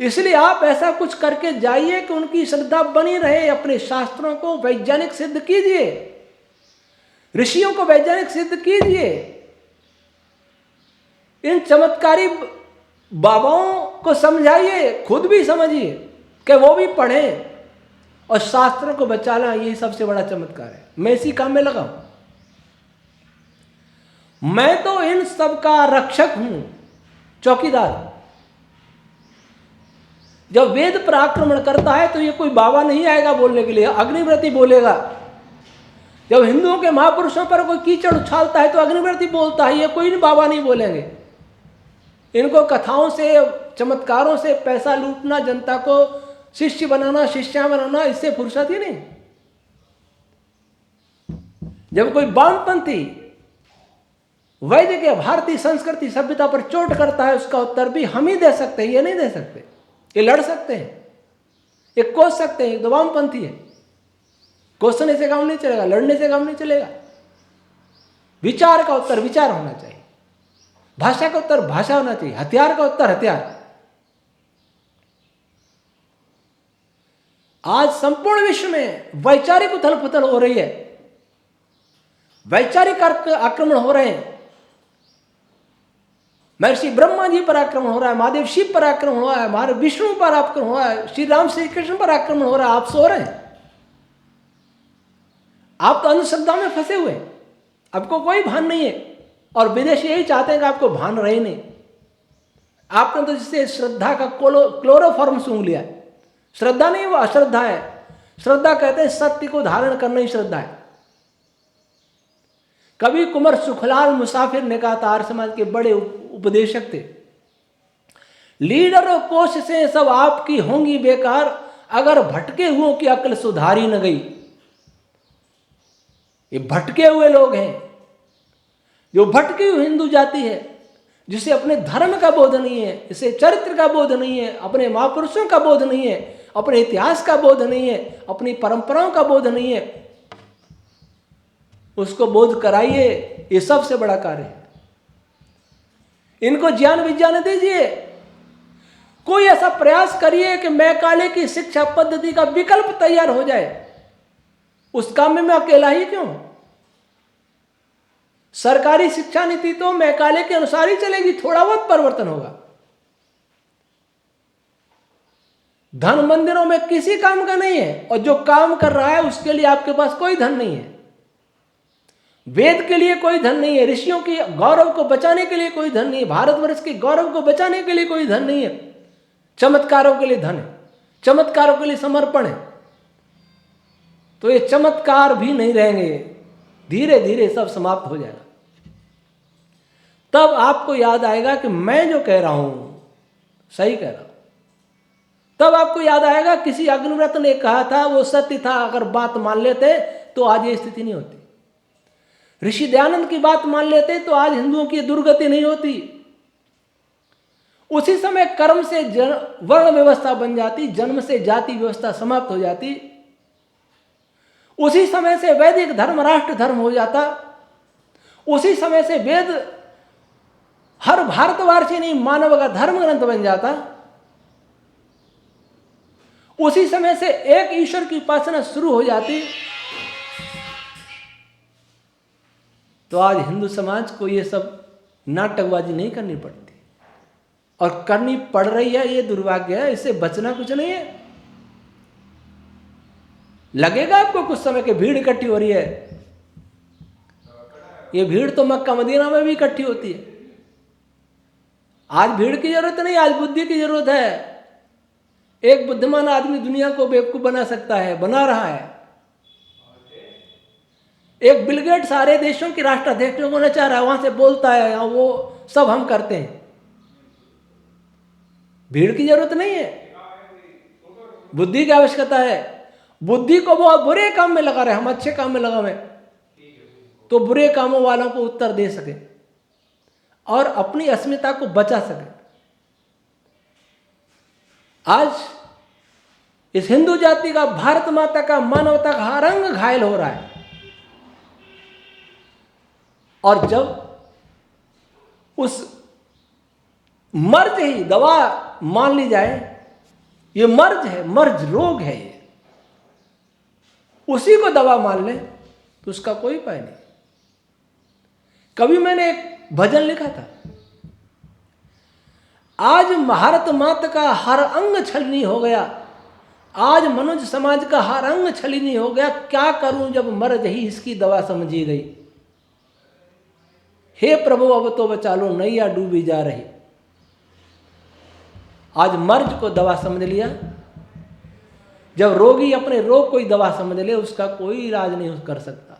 इसलिए आप ऐसा कुछ करके जाइए कि उनकी श्रद्धा बनी रहे। अपने शास्त्रों को वैज्ञानिक सिद्ध कीजिए, ऋषियों को वैज्ञानिक सिद्ध कीजिए, इन चमत्कारी बाबाओं को समझाइए, खुद भी समझिए कि वो भी पढ़ें और शास्त्रों को बचा लें। यही सबसे बड़ा चमत्कार है। मैं इसी काम में लगा हूं। मैं तो इन सब का रक्षक हूं, चौकीदार। जब वेद पर आक्रमण करता है तो ये कोई बाबा नहीं आएगा बोलने के लिए, अग्निव्रती बोलेगा। जब हिंदुओं के महापुरुषों पर कोई कीचड़ उछालता है तो अग्निव्रती बोलता है, ये कोई बाबा नहीं बोलेंगे। इनको कथाओं से, चमत्कारों से पैसा लूटना, जनता को शिष्य बनाना, शिष्या बनाना, इससे फुर्सत ही नहीं। जब कोई वामपंथी वैदिक या भारतीय संस्कृति सभ्यता पर चोट करता है, उसका उत्तर भी हम ही दे सकते हैं, ये नहीं दे सकते। ये लड़ सकते हैं, ये कोस सकते हैं, तो वामपंथी है। कोसने से काम नहीं चलेगा, लड़ने से काम नहीं चलेगा। विचार का उत्तर विचार होना चाहिए, भाषा का उत्तर भाषा होना चाहिए, हथियार का उत्तर हथियार। आज संपूर्ण विश्व में वैचारिक उथल पुथल हो रही है, वैचारिक आक्रमण हो रहे हैं। महर्षि ब्रह्मा जी पर आक्रमण हो रहा है, महादेव शिव पर आक्रमण हो रहा है, हमारे विष्णु पर आक्रमण हो रहा है, श्री राम श्री कृष्ण पर आक्रमण हो रहा है। आप सो रहे हैं, आप तो अंधश्रद्धा में फंसे हुए हैं, आपको कोई भान नहीं है। और विदेशी यही चाहते हैं कि आपको भान रहे नहीं। आपने तो जिससे श्रद्धा का क्लोरोफॉर्म सूंघ लिया है। श्रद्धा नहीं, वो अश्रद्धा है। श्रद्धा कहते हैं सत्य को धारण करना ही श्रद्धा है। कवि कुंवर सुखलाल मुसाफिर ने कहा था, आर्य समाज के बड़े उपदेशक थे, लीडर और कोशिशें सब आपकी होंगी बेकार, अगर भटके हुओं की अक्ल सुधारी न गई। ये भटके हुए लोग हैं, जो भटकी हुई हिंदू जाति है, जिसे अपने धर्म का बोध नहीं है, जिसे चरित्र का बोध नहीं है, अपने महापुरुषों का बोध नहीं है, अपने इतिहास का बोध नहीं है, अपनी परंपराओं का बोध नहीं है, उसको बोध कराइए। ये सबसे बड़ा कार्य है। इनको ज्ञान विज्ञान दीजिए। कोई ऐसा प्रयास करिए कि मैकाले की शिक्षा पद्धति का विकल्प तैयार हो जाए। उस काम में मैं अकेला ही क्यों? सरकारी शिक्षा नीति तो मैकाले के अनुसार ही चलेगी, थोड़ा बहुत परिवर्तन होगा। धन मंदिरों में किसी काम का नहीं है, और जो काम कर रहा है उसके लिए आपके पास कोई धन नहीं है। वेद के लिए कोई धन नहीं है, ऋषियों के गौरव को बचाने के लिए कोई धन नहीं है, भारतवर्ष के गौरव को बचाने के लिए कोई धन नहीं है। चमत्कारों के लिए धन है, चमत्कारों के लिए समर्पण है। तो ये चमत्कार भी नहीं रहेंगे, धीरे धीरे सब समाप्त हो जाएगा। तब आपको याद आएगा कि मैं जो कह रहा हूं सही कह रहा हूं। तब आपको याद आएगा किसी अग्निव्रत ने कहा था, वो सत्य था। अगर बात मान लेते तो आज ये स्थिति नहीं होती। ऋषि दयानंद की बात मान लेते तो आज हिंदुओं की दुर्गति नहीं होती। उसी समय कर्म से वर्ण व्यवस्था बन जाती, जन्म से जाति व्यवस्था समाप्त हो जाती। उसी समय से वैदिक धर्म राष्ट्र धर्म हो जाता। उसी समय से वेद हर भारतवासी नहीं, मानव का धर्म ग्रंथ बन जाता। उसी समय से एक ईश्वर की उपासना शुरू हो जाती। तो आज हिंदू समाज को ये सब नाटकबाजी नहीं करनी पड़ती, और करनी पड़ रही है, ये दुर्भाग्य है। इससे बचना कुछ नहीं है। लगेगा आपको कुछ समय के भीड़ इकट्ठी हो रही है, ये भीड़ तो मक्का मदीना में भी इकट्ठी होती है। आज भीड़ की जरूरत नहीं, आज बुद्धि की जरूरत है। एक बुद्धिमान आदमी दुनिया को बेवकूफ बना सकता है, बना रहा है। एक बिल गेट सारे देशों के राष्ट्राध्यक्षों को नचा रहा है, वहां से बोलता है, वो सब हम करते हैं। भीड़ की जरूरत नहीं है, बुद्धि की आवश्यकता है। बुद्धि को वो बुरे काम में लगा रहे, हम अच्छे काम में लगा हुए, तो बुरे कामों वालों को उत्तर दे सके और अपनी अस्मिता को बचा सके। आज इस हिंदू जाति का, भारत माता का, मानवता का हर अंग घायल हो रहा है। और जब उस मर्ज ही दवा मान ली जाए, ये मर्ज है, मर्ज रोग है ये, उसी को दवा मान ले तो उसका कोई उपाय नहीं। कभी मैंने एक भजन लिखा था, आज भारत माता का हर अंग छलनी हो गया, आज मनुष्य समाज का हर अंग छलनी हो गया, क्या करूं जब मर्ज ही इसकी दवा समझी गई। हे प्रभु अब तो बचा लो, नैया डूबी जा रही। आज मर्ज को दवा समझ लिया। जब रोगी अपने रोग को ही दवा समझ ले, उसका कोई इलाज नहीं कर सकता।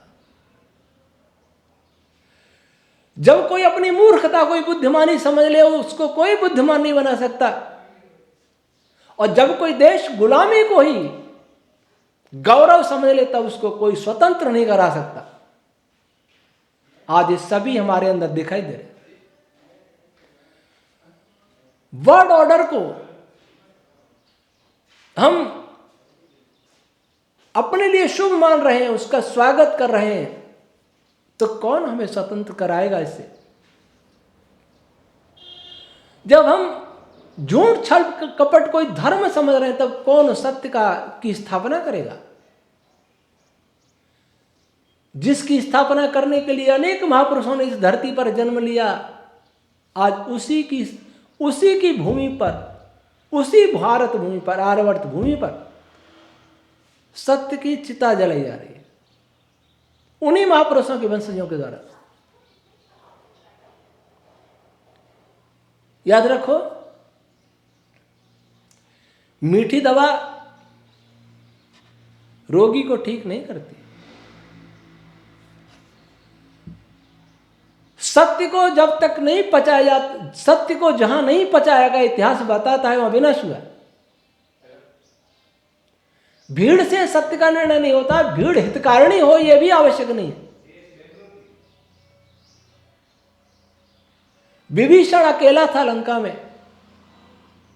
जब कोई अपनी मूर्खता कोई बुद्धिमानी समझ ले, उसको कोई बुद्धिमान नहीं बना सकता। और जब कोई देश गुलामी को ही गौरव समझ ले, तब उसको कोई स्वतंत्र नहीं करा सकता। आज ये सभी हमारे अंदर दिखाई दे रहे। वर्ल्ड ऑर्डर को हम अपने लिए शुभ मान रहे हैं, उसका स्वागत कर रहे हैं, तो कौन हमें स्वतंत्र कराएगा इससे। जब हम झूठ छल कपट कोई धर्म समझ रहे हैं, तब कौन सत्य की स्थापना करेगा। जिसकी स्थापना करने के लिए अनेक महापुरुषों ने इस धरती पर जन्म लिया, आज उसी की भूमि पर, उसी भारत भूमि पर, आर्यवर्त भूमि पर सत्य की चिता जलाई जा रही है, उन्हीं महापुरुषों के वंशजों के द्वारा। याद रखो, मीठी दवा रोगी को ठीक नहीं करती। सत्य को जब तक नहीं पचाया जाता, सत्य को जहां नहीं पचाया गया, इतिहास बताता है वहां विनाश हुआ। भीड़ से सत्य का निर्णय नहीं होता, भीड़ हितकारिणी हो यह भी आवश्यक नहीं है। विभीषण अकेला था लंका में,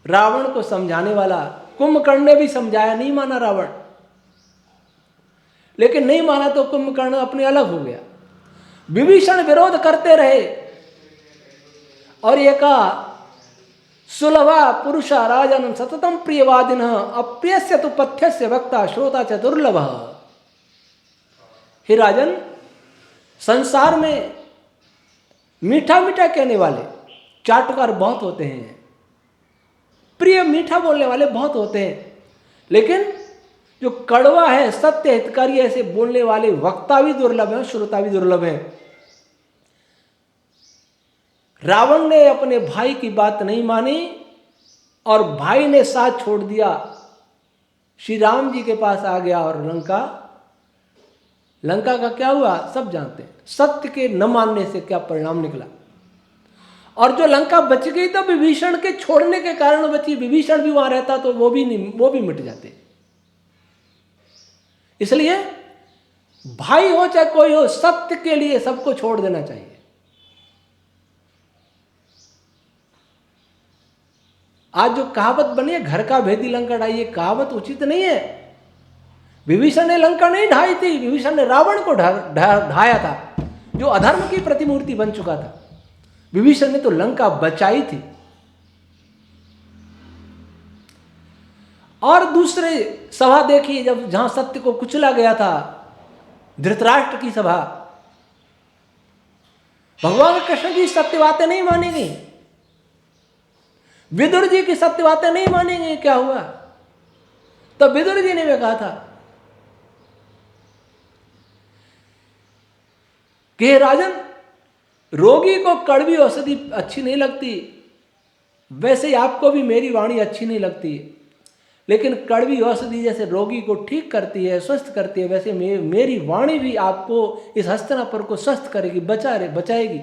रावण को समझाने वाला। कुंभकर्ण ने भी समझाया, नहीं माना रावण, लेकिन नहीं माना तो कुंभकर्ण अपने अलग हो गया। विभीषण विरोध करते रहे और ये कहा, सुलभा पुरुषा राजन सततम प्रियवादिन अप्रियस्य तु पथ्यस्य वक्ता श्रोता च दुर्लभ। हे राजन, संसार में मीठा मीठा कहने वाले चाटुकार बहुत होते हैं, प्रिय मीठा बोलने वाले बहुत होते हैं, लेकिन जो कड़वा है, सत्य हितकारी ऐसे बोलने वाले वक्ता भी दुर्लभ है, श्रोता भी दुर्लभ है। रावण ने अपने भाई की बात नहीं मानी और भाई ने साथ छोड़ दिया, श्री राम जी के पास आ गया और लंका का क्या हुआ सब जानते हैं। सत्य के न मानने से क्या परिणाम निकला। और जो लंका बच गई तो विभीषण के छोड़ने के कारण बची। विभीषण भी वहां रहता तो वो भी मिट जाते। इसलिए भाई हो चाहे कोई हो, सत्य के लिए सबको छोड़ देना चाहिए। आज जो कहावत बनी है, घर का भेदी लंका ढाई, ये कहावत उचित नहीं है। विभीषण ने लंका नहीं ढाई थी, विभीषण ने रावण को ढाया था, जो अधर्म की प्रतिमूर्ति बन चुका था। विभीषण ने तो लंका बचाई थी। और दूसरे सभा देखिए, जहां सत्य को कुचला गया था, धृतराष्ट्र की सभा, भगवान कृष्ण की सत्य बातें नहीं मानेंगी, विदुर जी की सत्य बातें नहीं मानेंगे। क्या हुआ? तो विदुर जी ने भी कहा था कि राजन, रोगी को कड़वी औषधि अच्छी नहीं लगती, वैसे ही आपको भी मेरी वाणी अच्छी नहीं लगती, लेकिन कड़वी औषधि जैसे रोगी को ठीक करती है, स्वस्थ करती है, वैसे मेरी वाणी भी आपको, इस हस्तिनापुर को स्वस्थ करेगी, बचाएगी।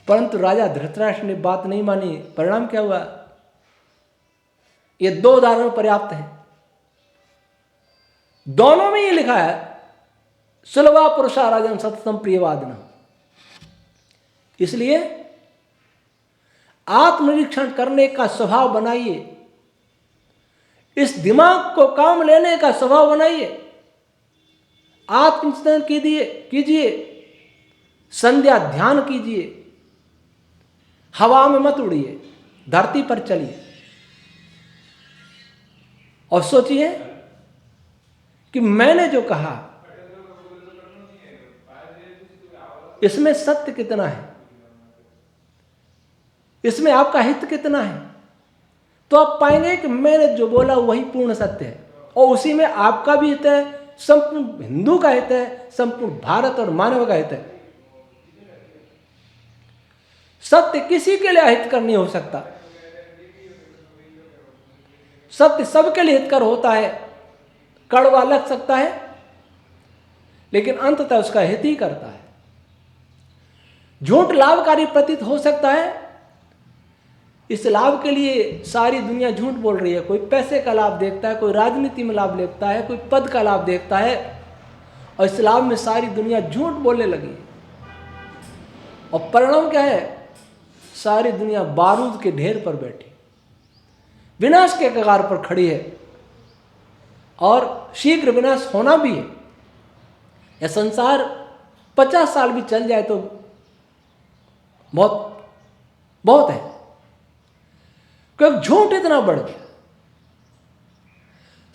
परंतु राजा धृतराष्ट्र ने बात नहीं मानी। परिणाम क्या हुआ? ये 2 उदाहरण पर्याप्त है। दोनों में ये लिखा है, सुलभा पुरुषा राजन सततम प्रियवादिना। इसलिए आत्मनिरीक्षण करने का स्वभाव बनाइए, इस दिमाग को काम लेने का स्वभाव बनाइए, आत्मचिंतन कीजिए, संध्या ध्यान कीजिए, हवा में मत उड़िए, धरती पर चलिए और सोचिए कि मैंने जो कहा इसमें सत्य कितना है, इसमें आपका हित कितना है। तो आप पाएंगे कि मैंने जो बोला वही पूर्ण सत्य है, और उसी में आपका भी हित है, संपूर्ण हिंदू का हित है, संपूर्ण भारत और मानव का हित है। सत्य किसी के लिए अहितकर नहीं हो सकता। सत्य सबके लिए हितकर होता है। कड़वा लग सकता है, लेकिन अंततः उसका हित ही करता है। झूठ लाभकारी प्रतीत हो सकता है, इस लाभ के लिए सारी दुनिया झूठ बोल रही है। कोई पैसे का लाभ देखता है, कोई राजनीति में लाभ देखता है, कोई पद का लाभ देखता है, और इस लाभ में सारी दुनिया झूठ बोलने लगी। और परिणाम क्या है? सारी दुनिया बारूद के ढेर पर बैठी, विनाश के कगार पर खड़ी है, और शीघ्र विनाश होना भी है। यह संसार 50 साल भी चल जाए तो बहुत है, क्योंकि झूठ इतना बढ़ गया।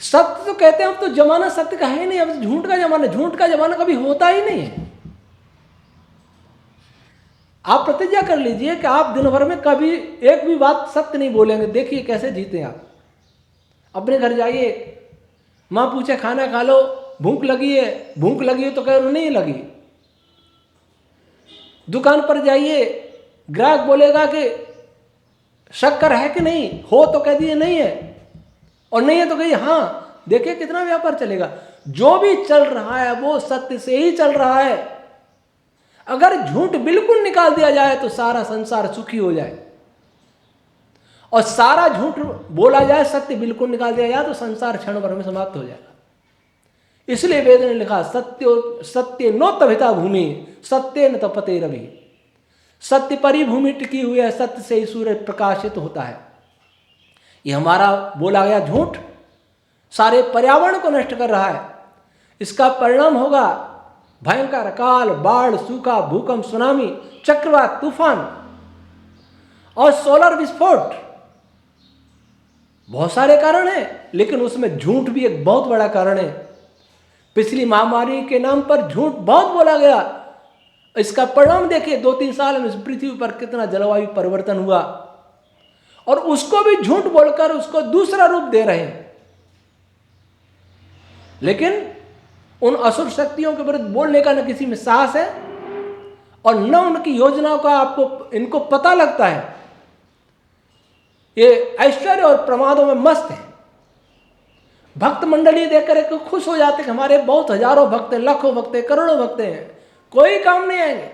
सत्य तो कहते हैं, अब तो जमाना सत्य का है नहीं, अब झूठ का जमाना। झूठ का जमाना कभी होता ही नहीं है। आप प्रतिज्ञा कर लीजिए कि आप दिन भर में कभी एक भी बात सत्य नहीं बोलेंगे। देखिए कैसे जीते आप। अपने घर जाइए, माँ पूछे खाना खा लो, भूख लगी है तो कह नहीं लगी। दुकान पर जाइए, ग्राहक बोलेगा कि शक्कर है कि नहीं, हो तो कह दिए नहीं है, और नहीं है तो कहिए हाँ। देखिए कितना व्यापार चलेगा। जो भी चल रहा है वो सत्य से ही चल रहा है। अगर झूठ बिल्कुल निकाल दिया जाए तो सारा संसार सुखी हो जाए, और सारा झूठ बोला जाए, सत्य बिल्कुल निकाल दिया जाए तो संसार क्षण भर में समाप्त हो जाएगा। इसलिए वेद ने लिखा, सत्य नो तभिता भूमि सत्य न तपते रवि। सत्य पर ही भूमि टिकी हुई है, सत्य से ही सूर्य प्रकाशित होता है। ये हमारा बोला गया झूठ सारे पर्यावरण को नष्ट कर रहा है। इसका परिणाम होगा भयंकर अकाल, बाढ़, सूखा, भूकंप, सुनामी, चक्रवात, तूफान और सोलर विस्फोट। बहुत सारे कारण हैं, लेकिन उसमें झूठ भी एक बहुत बड़ा कारण है। पिछली महामारी के नाम पर झूठ बहुत बोला गया। इसका परिणाम देखिए, 2-3 साल में पृथ्वी पर कितना जलवायु परिवर्तन हुआ, और उसको भी झूठ बोलकर उसको दूसरा रूप दे रहे हैं। लेकिन उन असुर शक्तियों के विरुद्ध बोलने का न किसी में साहस है, और न उनकी योजनाओं का इनको पता लगता है। ये ऐश्वर्य और प्रमादों में मस्त है। भक्त मंडली देखकर एक खुश हो जाते कि हमारे बहुत हजारों भक्त हैं, लाखों भक्त हैं, करोड़ों भक्त हैं, कोई काम नहीं आएंगे।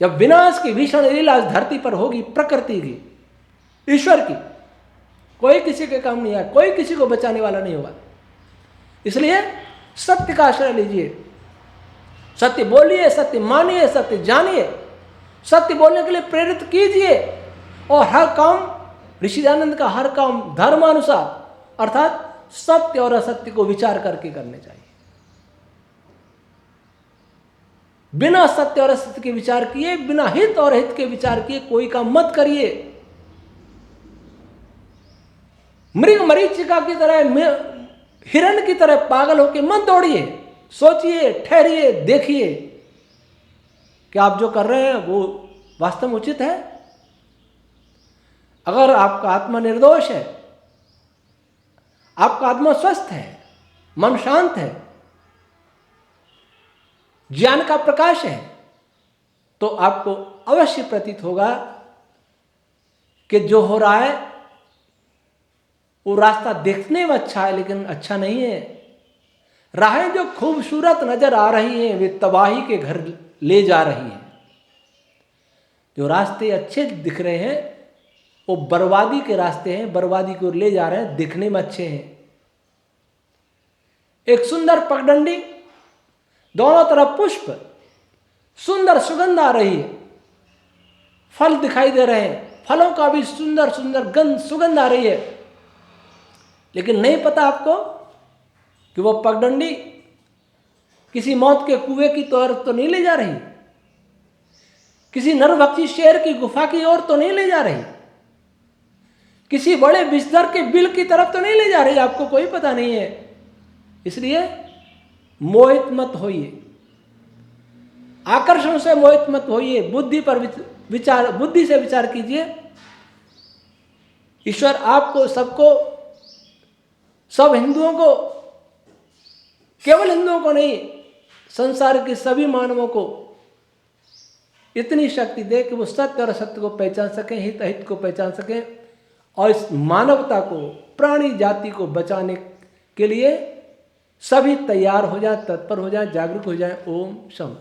जब विनाश की भीषण लीला धरती पर होगी, प्रकृति की, ईश्वर की, कोई किसी के काम नहीं आए, कोई किसी को बचाने वाला नहीं होगा। इसलिए सत्य का आश्रय लीजिए, सत्य बोलिए, सत्य मानिए, सत्य जानिए, सत्य बोलने के लिए प्रेरित कीजिए, और हर काम, ऋषिदानंद का हर काम धर्मानुसार, अर्थात सत्य और असत्य को विचार करके करने चाहिए। बिना सत्य और असत्य के विचार किए, बिना हित और हित के विचार किए कोई काम मत करिए। मृग मरीचिका की तरह, हिरण की तरह पागल होकर मत दौड़िए। सोचिए, ठहरिए, देखिए, कि आप जो कर रहे हैं वो वास्तव में उचित है? अगर आपका आत्मा निर्दोष है, आपका आत्मा स्वस्थ है, मन शांत है, ज्ञान का प्रकाश है, तो आपको अवश्य प्रतीत होगा कि जो हो रहा है वो रास्ता देखने में अच्छा है लेकिन अच्छा नहीं है। राहें जो खूबसूरत नजर आ रही हैं वे तबाही के घर ले जा रही हैं। जो रास्ते अच्छे दिख रहे हैं वो बर्बादी के रास्ते हैं, बर्बादी को ले जा रहे हैं, दिखने में अच्छे हैं। एक सुंदर पगडंडी, दोनों तरफ पुष्प, सुंदर सुगंध आ रही है, फल दिखाई दे रहे हैं, फलों का भी सुंदर सुंदर गंध सुगंध आ रही है, लेकिन नहीं पता आपको कि वो पगडंडी किसी मौत के कुएं की तरफ तो नहीं ले जा रही, किसी नरभक्षी शेर की गुफा की ओर तो नहीं ले जा रही, किसी बड़े विषधर के बिल की तरफ तो नहीं ले जा रही, आपको कोई पता नहीं है। इसलिए मोहित मत होइए, आकर्षण से मोहित मत होइए, बुद्धि पर विचार, बुद्धि से विचार कीजिए। ईश्वर आपको सबको, सब हिंदुओं को, केवल हिंदुओं को नहीं, संसार के सभी मानवों को इतनी शक्ति दे कि वो सत्य और असत्य को पहचान सकें, हित अहित को पहचान सकें और इस मानवता को, प्राणी जाति को बचाने के लिए सभी तैयार हो जाए, तत्पर हो जाए, जागरूक हो जाए। ओम शम।